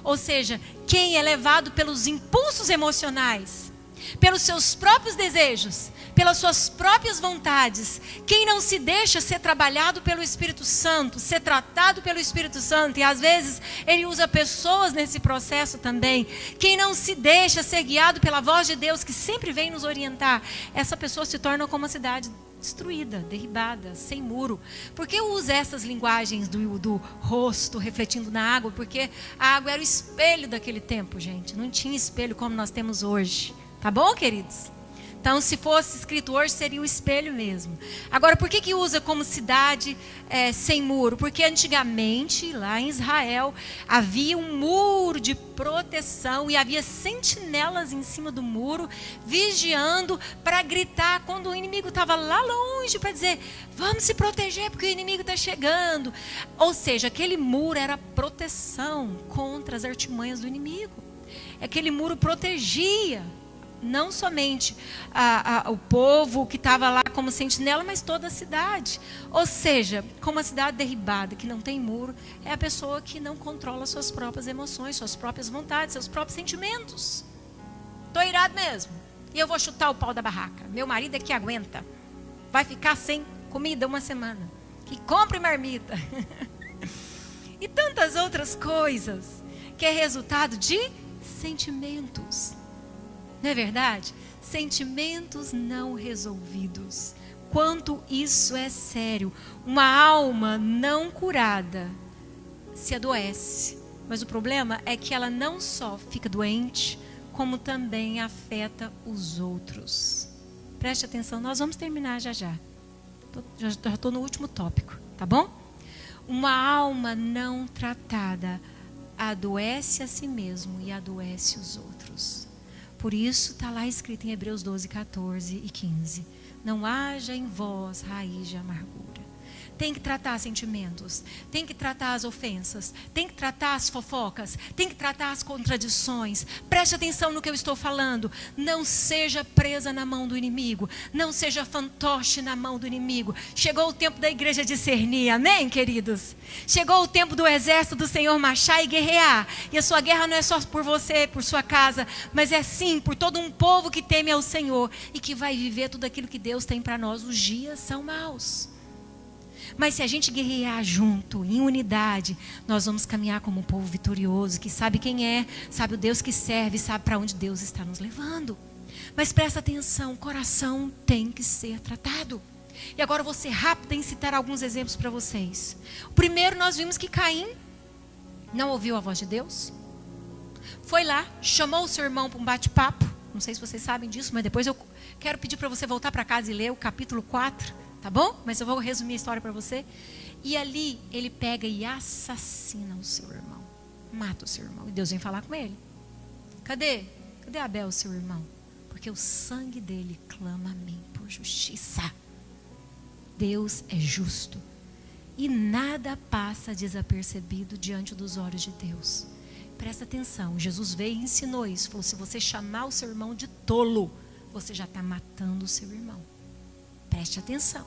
Ou seja, quem é levado pelos impulsos emocionais, pelos seus próprios desejos, pelas suas próprias vontades, quem não se deixa ser trabalhado pelo Espírito Santo, ser tratado pelo Espírito Santo, e às vezes ele usa pessoas nesse processo também, quem não se deixa ser guiado pela voz de Deus, que sempre vem nos orientar, essa pessoa se torna como uma cidade destruída, derribada, sem muro. Por que usa essas linguagens do rosto refletindo na água? Porque a água era o espelho daquele tempo, gente. Não tinha espelho como nós temos hoje. Tá bom, queridos? Então, se fosse escrito hoje, seria o espelho mesmo. Agora, por que usa como cidade sem muro? Porque antigamente, lá em Israel, havia um muro de proteção e havia sentinelas em cima do muro, vigiando para gritar quando o inimigo estava lá longe, para dizer, vamos se proteger porque o inimigo está chegando. Ou seja, aquele muro era proteção contra as artimanhas do inimigo. Aquele muro protegia não somente o povo que estava lá como sentinela, mas toda a cidade. Ou seja, como a cidade derribada, que não tem muro, é a pessoa que não controla suas próprias emoções, suas próprias vontades, seus próprios sentimentos. Estou irado mesmo. E eu vou chutar o pau da barraca. Meu marido é que aguenta. Vai ficar sem comida uma semana. Que compre marmita. E tantas outras coisas, que é resultado de sentimentos. Não é verdade? Sentimentos não resolvidos. Quanto isso é sério. Uma alma não curada se adoece. Mas o problema é que ela não só fica doente, como também afeta os outros. Preste atenção, nós vamos terminar já. Já estou no último tópico, tá bom? Uma alma não tratada adoece a si mesmo e adoece os outros. Por isso está lá escrito em Hebreus 12, 14 e 15. Não haja em vós raiz de amargura. Tem que tratar sentimentos, tem que tratar as ofensas, tem que tratar as fofocas, tem que tratar as contradições. Preste atenção no que eu estou falando. Não seja presa na mão do inimigo, não seja fantoche na mão do inimigo. Chegou o tempo da igreja discernir, amém, queridos? Chegou o tempo do exército do Senhor marchar e guerrear. E a sua guerra não é só por você, por sua casa, mas é sim por todo um povo que teme ao Senhor e que vai viver tudo aquilo que Deus tem para nós. Os dias são maus. Mas se a gente guerrear junto, em unidade, nós vamos caminhar como um povo vitorioso, que sabe quem é, sabe o Deus que serve, sabe para onde Deus está nos levando. Mas presta atenção, o coração tem que ser tratado. E agora eu vou ser rápida em citar alguns exemplos para vocês. O primeiro, nós vimos que Caim não ouviu a voz de Deus. Foi lá, chamou o seu irmão para um bate-papo. Não sei se vocês sabem disso, mas depois eu quero pedir para você voltar para casa e ler o capítulo 4. Tá bom? Mas eu vou resumir a história para você. E ali ele pega e assassina o seu irmão. Mata o seu irmão. E Deus vem falar com ele. Cadê Abel, seu irmão? Porque o sangue dele clama a mim por justiça. Deus é justo. E nada passa desapercebido diante dos olhos de Deus. Presta atenção. Jesus veio e ensinou isso. Falou, se você chamar o seu irmão de tolo, você já está matando o seu irmão. Preste atenção,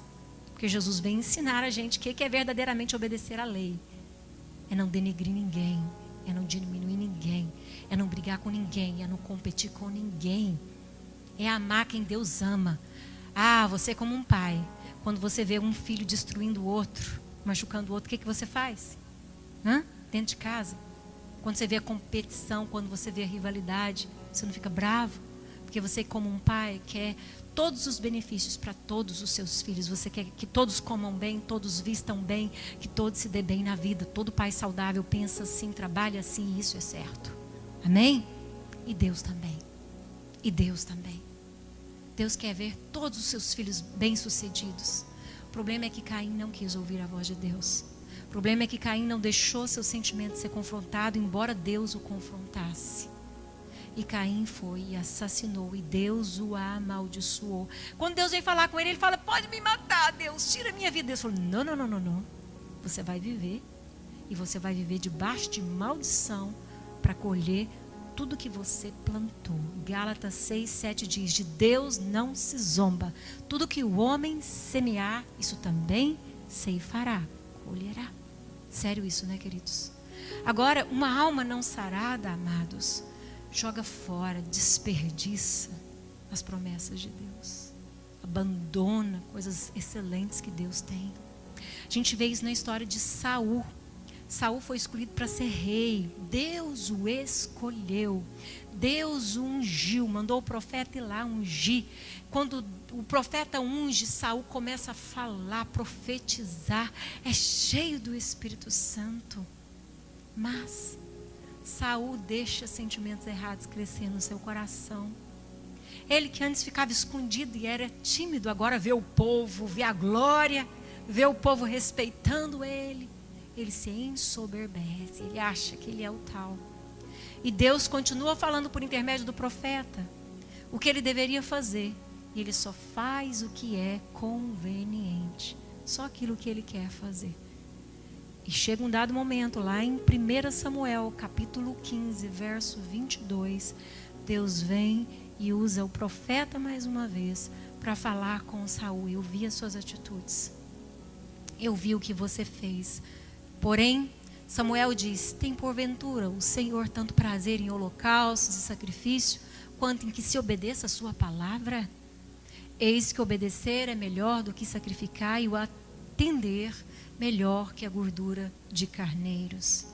porque Jesus vem ensinar a gente o que é verdadeiramente obedecer à lei. É não denegrir ninguém, é não diminuir ninguém, é não brigar com ninguém, é não competir com ninguém. É amar quem Deus ama. Ah, você como um pai, quando você vê um filho destruindo o outro, machucando o outro, o que você faz? Dentro de casa. Quando você vê a competição, quando você vê a rivalidade, você não fica bravo? Porque você como um pai quer todos os benefícios para todos os seus filhos. Você quer que todos comam bem, todos vistam bem, que todos se dê bem na vida. Todo pai saudável pensa assim, trabalha assim, e isso é certo. Amém? E Deus também. E Deus também. Deus quer ver todos os seus filhos bem-sucedidos. O problema é que Caim não quis ouvir a voz de Deus. O problema é que Caim não deixou seu sentimento ser confrontado, embora Deus o confrontasse. E Caim foi e assassinou, e Deus o amaldiçoou. Quando Deus vem falar com ele, ele fala, pode me matar, Deus, tira a minha vida. Deus falou, não. Você vai viver, e você vai viver debaixo de maldição, para colher tudo que você plantou. Gálatas 6:7 diz, de Deus não se zomba. Tudo que o homem semear, isso também ceifará, colherá. Sério isso, né, queridos? Agora, uma alma não sarada, amados, joga fora, desperdiça. as promessas de Deus. Abandona coisas excelentes que Deus tem. A gente vê isso na história de Saul. Saul foi escolhido para ser rei. Deus o escolheu. Deus o ungiu. Mandou o profeta ir lá ungir. Quando o profeta unge, Saul começa a falar, profetizar. É cheio do Espírito Santo. Mas Saul deixa sentimentos errados crescer no seu coração. Ele que antes ficava escondido e era tímido, agora vê o povo, vê a glória, vê o povo respeitando ele. Ele se ensoberbece, ele acha que ele é o tal. E Deus continua falando por intermédio do profeta o que ele deveria fazer. E ele só faz o que é conveniente, só aquilo que ele quer fazer. E chega um dado momento, lá em 1 Samuel, capítulo 15, verso 22, Deus vem e usa o profeta mais uma vez para falar com Saul. Eu vi as suas atitudes, eu vi o que você fez. Porém, Samuel diz: tem porventura o Senhor tanto prazer em holocaustos e sacrifício, quanto em que se obedeça a sua palavra? Eis que obedecer é melhor do que sacrificar, e o atender melhor que a gordura de carneiros.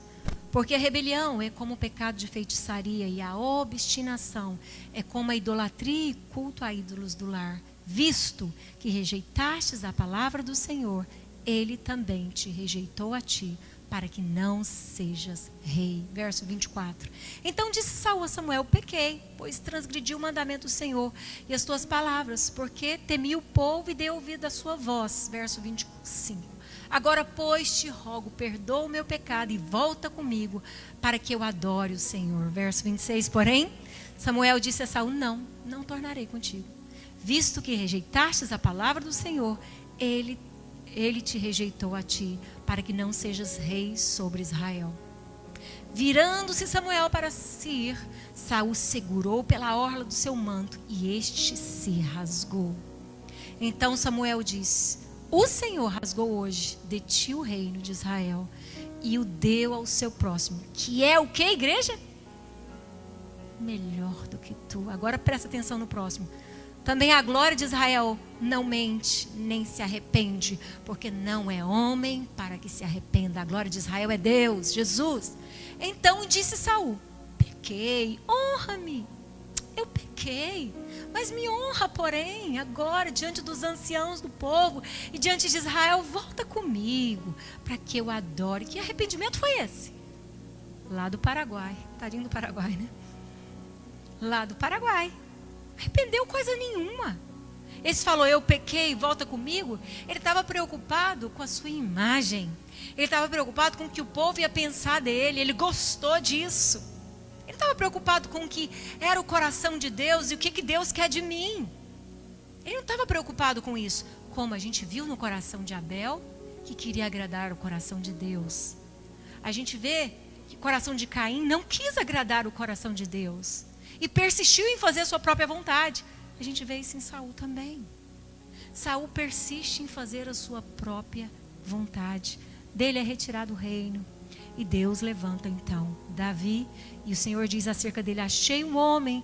Porque a rebelião é como o pecado de feitiçaria, e a obstinação é como a idolatria e culto a ídolos do lar. Visto que rejeitastes a palavra do Senhor, ele também te rejeitou a ti, para que não sejas rei. Verso 24. Então disse Saul a Samuel: pequei, pois transgredi o mandamento do Senhor e as tuas palavras, porque temi o povo e dei ouvido à sua voz. Verso 25. Agora, pois, te rogo, perdoa o meu pecado e volta comigo, para que eu adore o Senhor. Verso 26. Porém, Samuel disse a Saul: não tornarei contigo. Visto que rejeitastes a palavra do Senhor, ele te rejeitou a ti, para que não sejas rei sobre Israel. Virando-se Samuel para se ir, Saul segurou pela orla do seu manto, e este se rasgou. Então Samuel disse: o Senhor rasgou hoje de ti o reino de Israel, e o deu ao seu próximo, que é o que, igreja? Melhor do que tu. Agora presta atenção no próximo. Também a glória de Israel não mente, nem se arrepende, porque não é homem para que se arrependa. A glória de Israel é Deus, Jesus. Então disse Saul: pequei, honra-me. Eu pequei, mas me honra, porém, agora, diante dos anciãos do povo e diante de Israel, volta comigo, para que eu adore. Que arrependimento foi esse? Lá do Paraguai. Tadinho do Paraguai, né? Lá do Paraguai. Arrependeu coisa nenhuma. Esse falou: eu pequei, volta comigo. Ele estava preocupado com a sua imagem. Ele estava preocupado com o que o povo ia pensar dele. Ele gostou disso. Ele estava preocupado com o que era o coração de Deus e o que Deus quer de mim. Ele não estava preocupado com isso, como a gente viu no coração de Abel, que queria agradar o coração de Deus. A gente vê que o coração de Caim não quis agradar o coração de Deus e persistiu em fazer a sua própria vontade. A gente vê isso em Saul também. Saul persiste em fazer a sua própria vontade. Dele é retirado o reino. E Deus levanta então Davi. E o Senhor diz acerca dele: achei um homem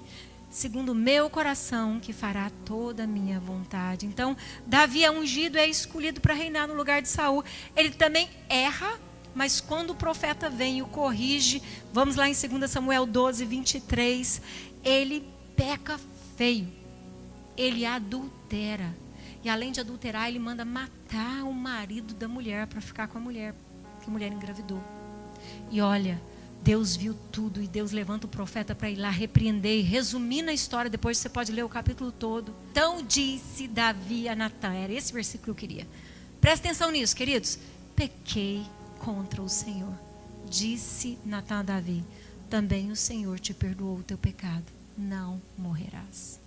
segundo o meu coração, que fará toda a minha vontade. Então Davi é ungido, é escolhido para reinar no lugar de Saul. Ele também erra, mas quando o profeta vem e o corrige, vamos lá em 2 Samuel 12, 23, ele peca feio, ele adultera, e além de adulterar, ele manda matar o marido da mulher para ficar com a mulher, que a mulher engravidou. E olha, Deus viu tudo, e Deus levanta o profeta para ir lá repreender e resumir na história. Depois você pode ler o capítulo todo. Então disse Davi a Natã, era esse versículo que eu queria. Presta atenção nisso, queridos. Pequei contra o Senhor. Disse Natã a Davi: também o Senhor te perdoou o teu pecado, não morrerás.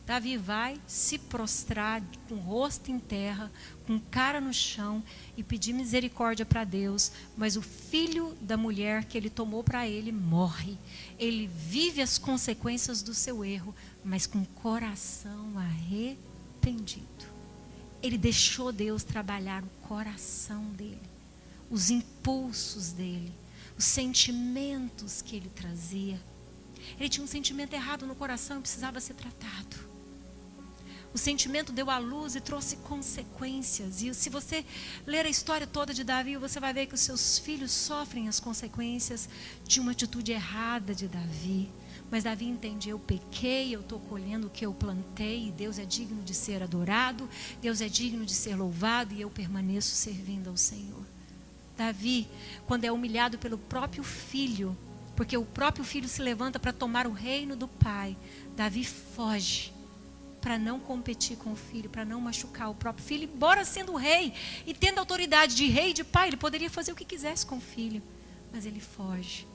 Davi vai se prostrar com o rosto em terra, com cara no chão, e pedir misericórdia para Deus. Mas o filho da mulher que ele tomou para ele morre. Ele vive as consequências do seu erro, mas com o coração arrependido. Ele deixou Deus trabalhar o coração dele, os impulsos dele, os sentimentos que ele trazia. Ele tinha um sentimento errado no coração e precisava ser tratado. O sentimento deu à luz e trouxe consequências. E se você ler a história toda de Davi, você vai ver que os seus filhos sofrem as consequências de uma atitude errada de Davi. Mas Davi entende, eu pequei, eu estou colhendo o que eu plantei, e Deus é digno de ser adorado, Deus é digno de ser louvado, e eu permaneço servindo ao Senhor. Davi, quando é humilhado pelo próprio filho, porque o próprio filho se levanta para tomar o reino do pai, Davi foge para não competir com o filho, para não machucar o próprio filho, embora sendo rei e tendo autoridade de rei e de pai, ele poderia fazer o que quisesse com o filho, mas ele foge.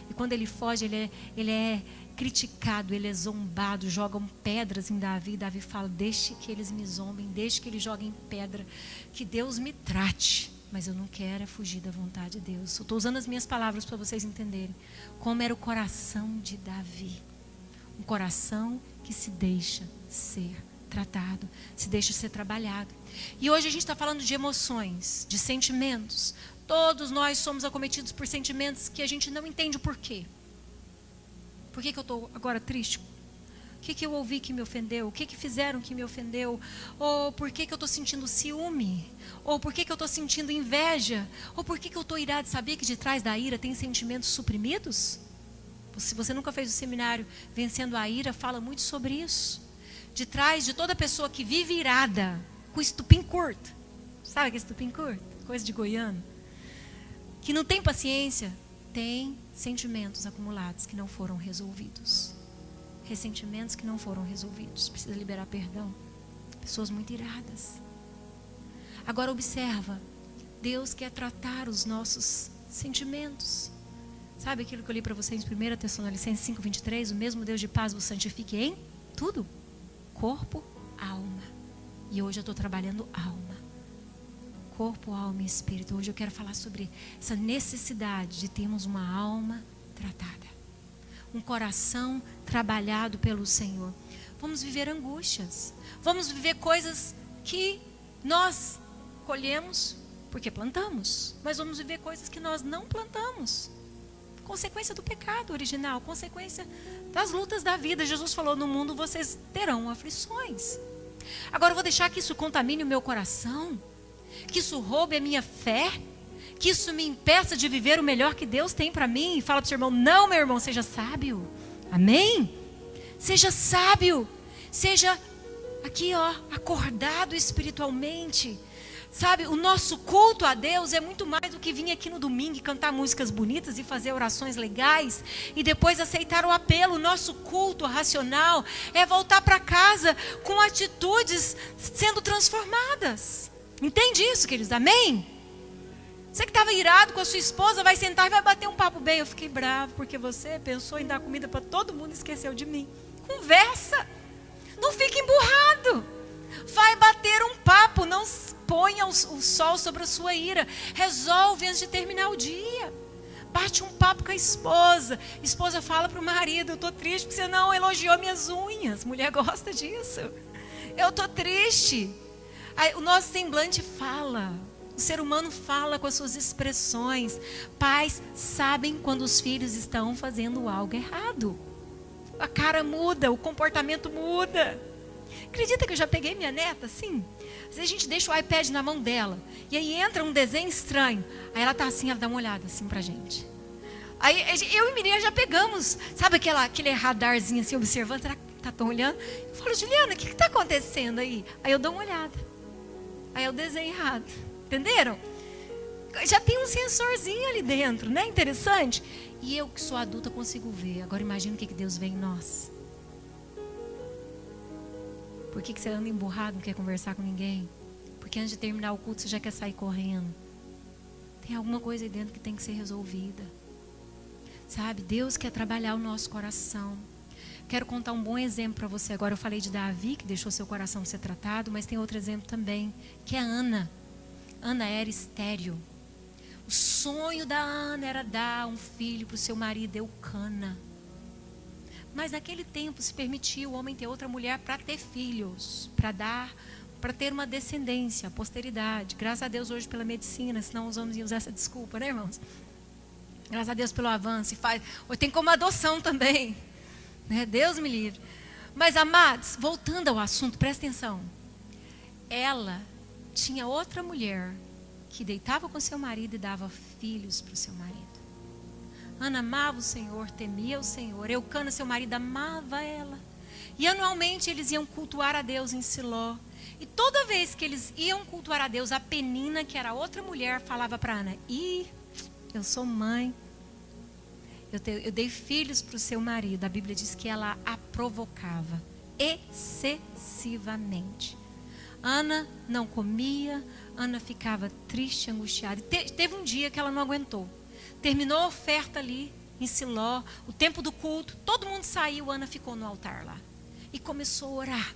E quando ele foge, ele é criticado, ele é zombado, jogam pedras em Davi. Davi fala, deixe que eles me zombem, deixe que eles joguem pedra, que Deus me trate, mas eu não quero é fugir da vontade de Deus. Eu estou usando as minhas palavras para vocês entenderem como era o coração de Davi. Um coração que se deixa ser tratado, se deixa ser trabalhado. E hoje a gente está falando de emoções, de sentimentos. Todos nós somos acometidos por sentimentos que a gente não entende o porquê. Por que eu estou agora triste? O que eu ouvi que me ofendeu? O que fizeram que me ofendeu? Ou por que eu estou sentindo ciúme? Ou por que eu estou sentindo inveja? Ou por que eu estou irado? Sabia que de trás da ira tem sentimentos suprimidos? Se você nunca fez o seminário Vencendo a Ira, fala muito sobre isso. De trás de toda pessoa que vive irada, com estupim curto. Sabe que é estupim curto? Coisa de goiano. Que não tem paciência, tem sentimentos acumulados que não foram resolvidos. Ressentimentos que não foram resolvidos. Precisa liberar perdão. Pessoas muito iradas. Agora observa, Deus quer tratar os nossos sentimentos. Sabe aquilo que eu li para vocês em 1 Tessalonicenses 5:23? O mesmo Deus de paz vos santifique em tudo. Corpo, alma. E hoje eu estou trabalhando alma. Corpo, alma e espírito. Hoje eu quero falar sobre essa necessidade de termos uma alma tratada. Um coração trabalhado pelo Senhor. Vamos viver angústias. Vamos viver coisas que nós colhemos porque plantamos. Mas vamos viver coisas que nós não plantamos. Consequência do pecado original. Consequência das lutas da vida. Jesus falou, no mundo vocês terão aflições. Agora eu vou deixar que isso contamine o meu coração. Que isso roube a minha fé, que isso me impeça de viver o melhor que Deus tem para mim. E fala para o seu irmão, não, meu irmão, seja sábio. Amém? Seja sábio, seja aqui, ó, acordado espiritualmente. Sabe, o nosso culto a Deus é muito mais do que vir aqui no domingo e cantar músicas bonitas e fazer orações legais e depois aceitar o apelo. O nosso culto racional é voltar para casa com atitudes sendo transformadas. Entende isso, queridos? Amém? Você que estava irado com a sua esposa vai sentar e vai bater um papo bem. Eu fiquei bravo porque você pensou em dar comida para todo mundo e esqueceu de mim. Conversa. Não fique emburrado. Vai bater um papo. Não ponha o sol sobre a sua ira. Resolve antes de terminar o dia. Bate um papo com a esposa. A esposa fala para o marido, eu estou triste porque você não elogiou minhas unhas. Mulher gosta disso. Eu estou triste. O nosso semblante fala. O ser humano fala com as suas expressões. Pais sabem quando os filhos estão fazendo algo errado. A cara muda, o comportamento muda. Acredita que eu já peguei minha neta assim? Às vezes a gente deixa o iPad na mão dela. E aí entra um desenho estranho. Aí ela tá assim, ela dá uma olhada assim pra gente. Aí eu e Miriam já pegamos. Sabe aquele radarzinho assim, observando? Será que tá olhando? Eu falo, Juliana, o que tá acontecendo aí? Aí eu dou uma olhada. Aí é o desenho errado. Entenderam? Já tem um sensorzinho ali dentro, não é interessante? E eu que sou adulta consigo ver. Agora imagina o que Deus vê em nós. Por que você anda emburrado, não quer conversar com ninguém? Porque antes de terminar o culto você já quer sair correndo. Tem alguma coisa aí dentro que tem que ser resolvida. Sabe? Deus quer trabalhar o nosso coração. Quero contar um bom exemplo para você. Agora eu falei de Davi, que deixou seu coração ser tratado, mas tem outro exemplo também, que é Ana. Ana era estéril. O sonho da Ana era dar um filho para o seu marido, Eucana. Mas naquele tempo se permitia o homem ter outra mulher para ter filhos, para ter uma descendência, posteridade. Graças a Deus hoje pela medicina, senão os homens iam usar essa desculpa, né, irmãos? Graças a Deus pelo avanço. Hoje tem como adoção também. Né? Deus me livre. Mas, amados, voltando ao assunto, presta atenção. Ela tinha outra mulher que deitava com seu marido e dava filhos para o seu marido. Ana amava o Senhor, temia o Senhor. Eucana, seu marido, amava ela. E anualmente eles iam cultuar a Deus em Siló. E toda vez que eles iam cultuar a Deus, a Penina, que era outra mulher, falava para Ana: eu sou mãe. Eu dei filhos para o seu marido. A Bíblia diz que ela a provocava excessivamente. Ana não comia, Ana ficava triste, angustiada. Teve um dia que ela não aguentou. Terminou a oferta ali em Siló, o tempo do culto, todo mundo saiu, Ana ficou no altar lá. E começou a orar.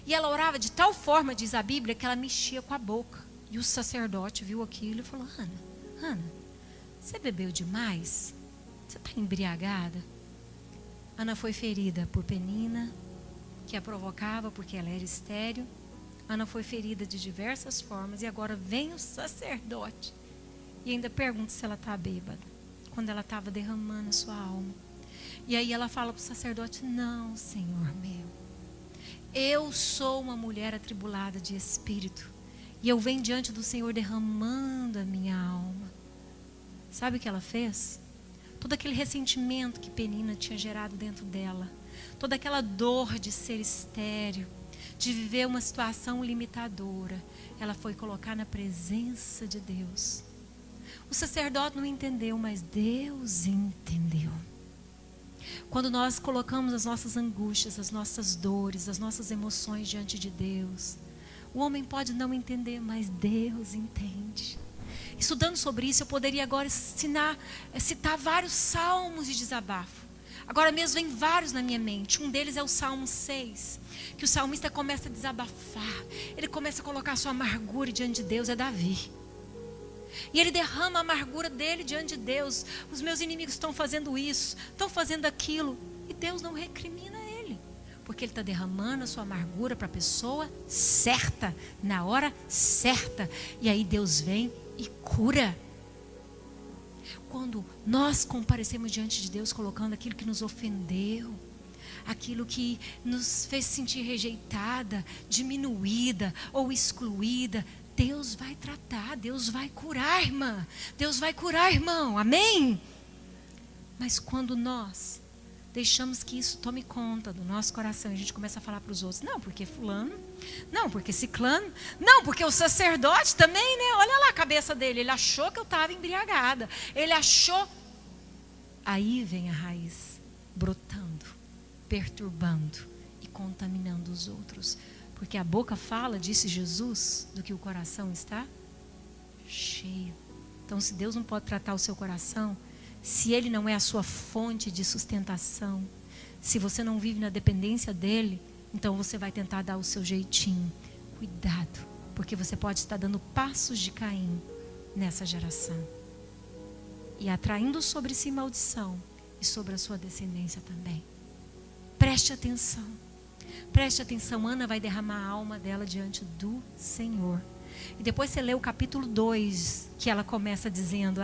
E ela orava de tal forma, diz a Bíblia, que ela mexia com a boca. E o sacerdote viu aquilo e falou: Ana, você bebeu demais? Você está embriagada? Ana foi ferida por Penina, que a provocava porque ela era estéril. Ana foi ferida de diversas formas. E agora vem o sacerdote e ainda pergunta se ela está bêbada, quando ela estava derramando a sua alma. E aí ela fala para o sacerdote: não, Senhor meu, eu sou uma mulher atribulada de espírito, e eu venho diante do Senhor derramando a minha alma. Sabe o que ela fez? Todo aquele ressentimento que Penina tinha gerado dentro dela, toda aquela dor de ser estéril, de viver uma situação limitadora, ela foi colocar na presença de Deus. O sacerdote não entendeu, mas Deus entendeu. Quando nós colocamos as nossas angústias, as nossas dores, as nossas emoções diante de Deus, o homem pode não entender, mas Deus entende. Estudando sobre isso, eu poderia agora citar vários salmos de desabafo. Agora mesmo vem vários na minha mente. Um deles é o Salmo 6, que o salmista começa a desabafar. Ele começa a colocar a sua amargura diante de Deus. É Davi. E ele derrama a amargura dele diante de Deus. Os meus inimigos estão fazendo isso, estão fazendo aquilo. E Deus não recrimina ele, porque ele está derramando a sua amargura para a pessoa certa, na hora certa. E aí Deus vem e cura. Quando nós comparecemos diante de Deus colocando aquilo que nos ofendeu, aquilo que nos fez sentir rejeitada, diminuída ou excluída, Deus vai tratar, Deus vai curar, irmã. Deus vai curar, irmão. Amém? Mas quando nós deixamos que isso tome conta do nosso coração, a gente começa a falar para os outros: não, porque fulano, não, porque ciclano, não, porque o sacerdote também, né? Olha lá a cabeça dele, ele achou que eu estava embriagada, ele achou. Aí vem a raiz brotando, perturbando e contaminando os outros. Porque a boca fala, disse Jesus, do que o coração está cheio. Então, se Deus não pode tratar o seu coração, se Ele não é a sua fonte de sustentação, se você não vive na dependência dEle, então você vai tentar dar o seu jeitinho. Cuidado, porque você pode estar dando passos de Caim nessa geração. E atraindo sobre si maldição e sobre a sua descendência também. Preste atenção. Preste atenção, Ana vai derramar a alma dela diante do Senhor. E depois você lê o capítulo 2, que ela começa dizendo: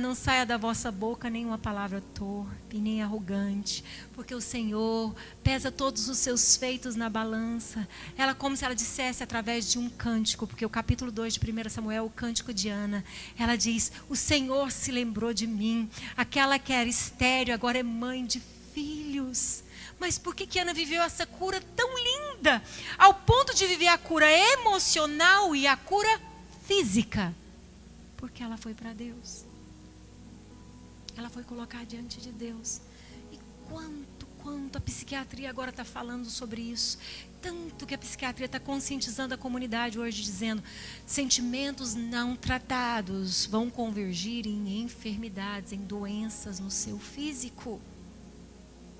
não saia da vossa boca nenhuma palavra torpe, nem arrogante, porque o Senhor pesa todos os seus feitos na balança. Ela, como se ela dissesse através de um cântico, porque o capítulo 2 de 1 Samuel, o cântico de Ana, ela diz: o Senhor se lembrou de mim, aquela que era estéril, agora é mãe de filhos. Mas por que Ana viveu essa cura tão linda, ao ponto de viver a cura emocional e a cura física? Porque ela foi para Deus. Ela foi colocar diante de Deus. E quanto a psiquiatria agora está falando sobre isso. Tanto que a psiquiatria está conscientizando a comunidade hoje, dizendo: sentimentos não tratados vão convergir em enfermidades, em doenças no seu físico.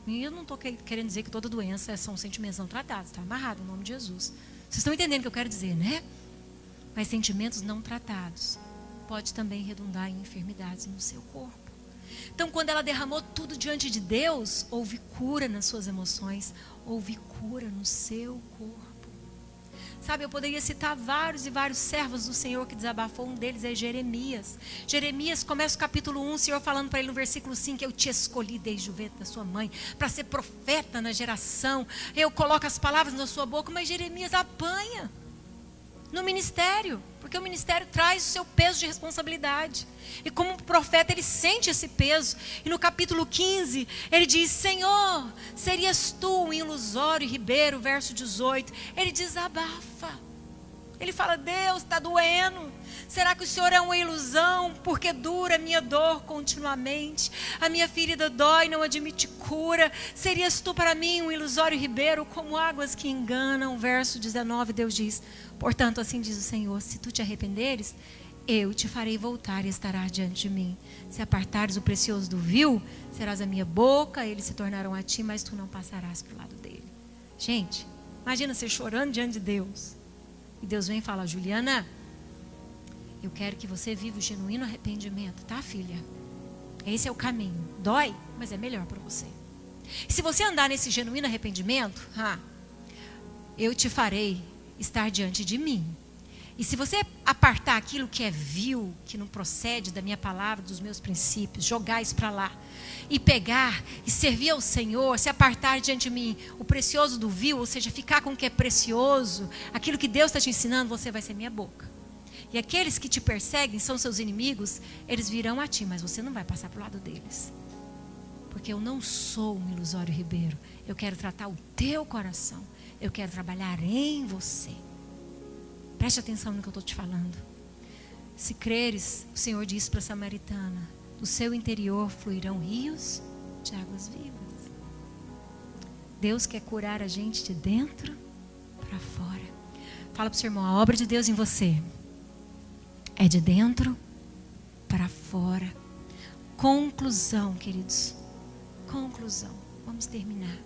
E eu não estou querendo dizer que toda doença são sentimentos não tratados. Está amarrado em nome de Jesus. Vocês estão entendendo o que eu quero dizer, né? Mas sentimentos não tratados pode também redundar em enfermidades no seu corpo. Então, quando ela derramou tudo diante de Deus, houve cura nas suas emoções, houve cura no seu corpo. Sabe, eu poderia citar vários e vários servos do Senhor que desabafou. Um deles é Jeremias. Jeremias começa o capítulo 1, o Senhor falando para ele no versículo 5, eu te escolhi desde o ventre da sua mãe para ser profeta na geração. Eu coloco as palavras na sua boca, mas Jeremias apanha no ministério, porque o ministério traz o seu peso de responsabilidade. E como profeta ele sente esse peso. E no capítulo 15 ele diz, Senhor, serias tu um ilusório e ribeiro, verso 18. Ele desabafa. Ele fala, Deus, está doendo. Será que o Senhor é uma ilusão? Porque dura a minha dor continuamente. A minha ferida dói, não admite cura. Serias tu para mim um ilusório ribeiro, como águas que enganam. Verso 19, Deus diz, portanto, assim diz o Senhor, se tu te arrependeres, eu te farei voltar e estarás diante de mim. Se apartares o precioso do vil, serás a minha boca, eles se tornarão a ti, mas tu não passarás para o lado dele. Gente, imagina você chorando diante de Deus. E Deus vem e fala, Juliana, eu quero que você viva o genuíno arrependimento, tá, filha? Esse é o caminho. Dói, mas é melhor para você. E se você andar nesse genuíno arrependimento, eu te farei estar diante de mim. E se você apartar aquilo que é vil, que não procede da minha palavra, dos meus princípios, jogar isso para lá, e pegar e servir ao Senhor, se apartar diante de mim o precioso do vil, ou seja, ficar com o que é precioso, aquilo que Deus está te ensinando, você vai ser minha boca. E aqueles que te perseguem, são seus inimigos, eles virão a ti, mas você não vai passar para o lado deles. Porque eu não sou um ilusório ribeiro. Eu quero tratar o teu coração. Eu quero trabalhar em você. Preste atenção no que eu estou te falando. Se creres, o Senhor disse para a samaritana, do seu interior fluirão rios de águas vivas. Deus quer curar a gente de dentro para fora. Fala para o seu irmão, a obra de Deus em você é de dentro para fora. Conclusão, queridos. Conclusão. Vamos terminar.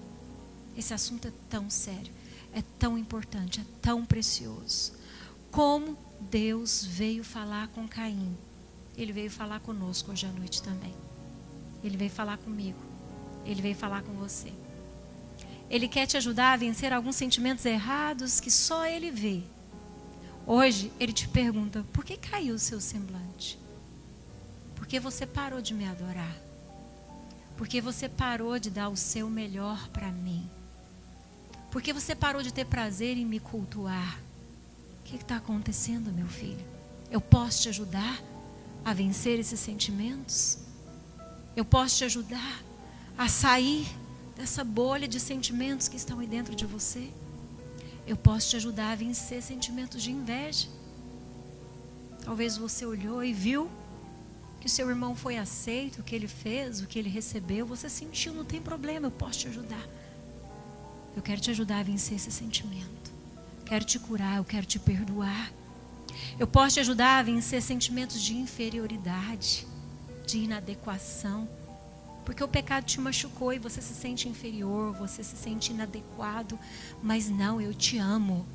Esse assunto é tão sério, é tão importante, é tão precioso. Como Deus veio falar com Caim, Ele veio falar conosco hoje à noite também. Ele veio falar comigo. Ele veio falar com você. Ele quer te ajudar a vencer alguns sentimentos errados que só Ele vê. Hoje, Ele te pergunta, por que caiu o seu semblante? Porque você parou de me adorar. Porque você parou de dar o seu melhor para mim. Porque você parou de ter prazer em me cultuar. O que está acontecendo, meu filho? Eu posso te ajudar a vencer esses sentimentos? Eu posso te ajudar a sair dessa bolha de sentimentos que estão aí dentro de você? Eu posso te ajudar a vencer sentimentos de inveja. Talvez você olhou e viu que o seu irmão foi aceito, o que ele fez, o que ele recebeu. Você sentiu, não tem problema, eu posso te ajudar. Eu quero te ajudar a vencer esse sentimento. Quero te curar, eu quero te perdoar. Eu posso te ajudar a vencer sentimentos de inferioridade, de inadequação. Porque o pecado te machucou e você se sente inferior, você se sente inadequado. Mas não, eu te amo.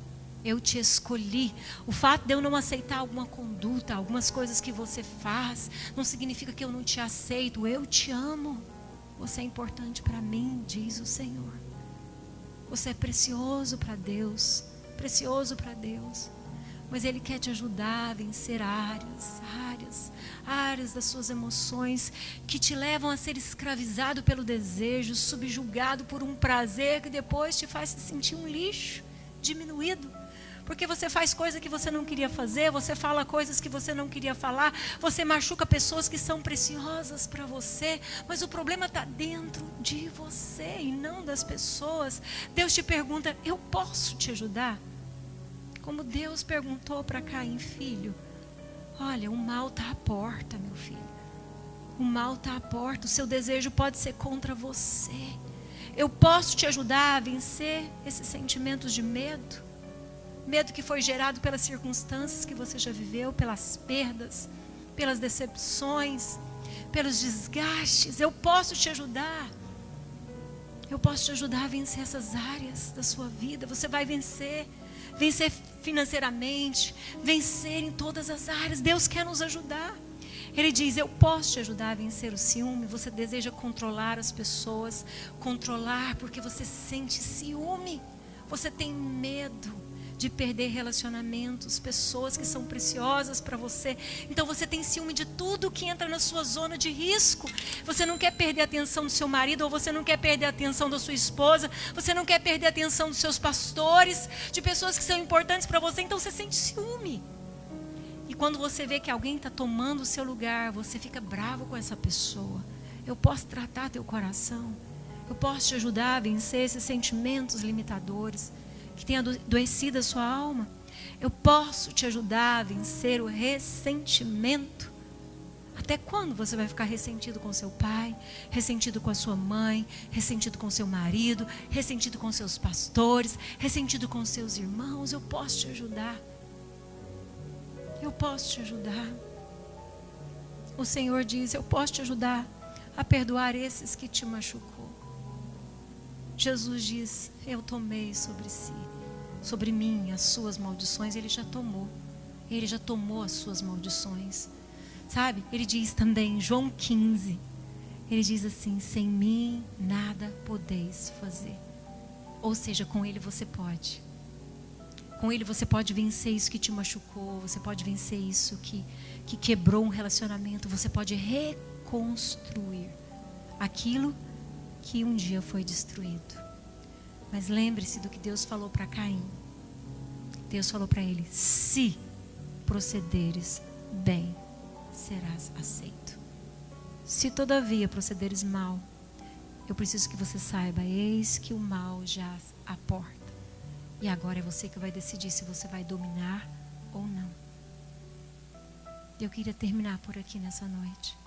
Eu te escolhi. O fato de eu não aceitar alguma conduta, algumas coisas que você faz, não significa que eu não te aceito. Eu te amo. Você é importante para mim, diz o Senhor. Você é precioso para Deus. Precioso para Deus. Mas Ele quer te ajudar a vencer áreas das suas emoções que te levam a ser escravizado pelo desejo, subjugado por um prazer que depois te faz se sentir um lixo, diminuído. Porque você faz coisas que você não queria fazer, você fala coisas que você não queria falar, você machuca pessoas que são preciosas para você, mas o problema está dentro de você e não das pessoas. Deus te pergunta, eu posso te ajudar? Como Deus perguntou para Caim, filho, olha, o mal está à porta, meu filho. O mal está à porta, o seu desejo pode ser contra você. Eu posso te ajudar a vencer esses sentimentos de medo? Medo que foi gerado pelas circunstâncias que você já viveu, pelas perdas, pelas decepções, pelos desgastes. Eu posso te ajudar. Eu posso te ajudar a vencer essas áreas da sua vida. Você vai vencer. Vencer financeiramente, vencer em todas as áreas. Deus quer nos ajudar. Ele diz, eu posso te ajudar a vencer o ciúme. Você deseja controlar as pessoas, controlar porque você sente ciúme. Você tem medo de perder relacionamentos, pessoas que são preciosas para você. Então você tem ciúme de tudo que entra na sua zona de risco. Você não quer perder a atenção do seu marido, ou você não quer perder a atenção da sua esposa, você não quer perder a atenção dos seus pastores, de pessoas que são importantes para você, então você sente ciúme. E quando você vê que alguém está tomando o seu lugar, você fica bravo com essa pessoa. Eu posso tratar teu coração, eu posso te ajudar a vencer esses sentimentos limitadores que tem adoecido a sua alma. Eu posso te ajudar a vencer o ressentimento. Até quando você vai ficar ressentido com seu pai, ressentido com a sua mãe, ressentido com seu marido, ressentido com seus pastores, ressentido com seus irmãos? Eu posso te ajudar. Eu posso te ajudar. O Senhor diz: eu posso te ajudar a perdoar esses que te machucou. Jesus diz: eu tomei sobre mim as suas maldições. Ele já tomou. Ele já tomou as suas maldições. Sabe? Ele diz também em João 15, ele diz assim: sem mim nada podeis fazer. Ou seja, com Ele você pode. Com Ele você pode vencer isso que te machucou. Você pode vencer isso que quebrou um relacionamento. Você pode reconstruir aquilo que um dia foi destruído. Mas lembre-se do que Deus falou para Caim. Deus falou para ele: se procederes bem, serás aceito. Se todavia procederes mal, eu preciso que você saiba: eis que o mal jaz à porta. E agora é você que vai decidir se você vai dominar ou não. Eu queria terminar por aqui nessa noite.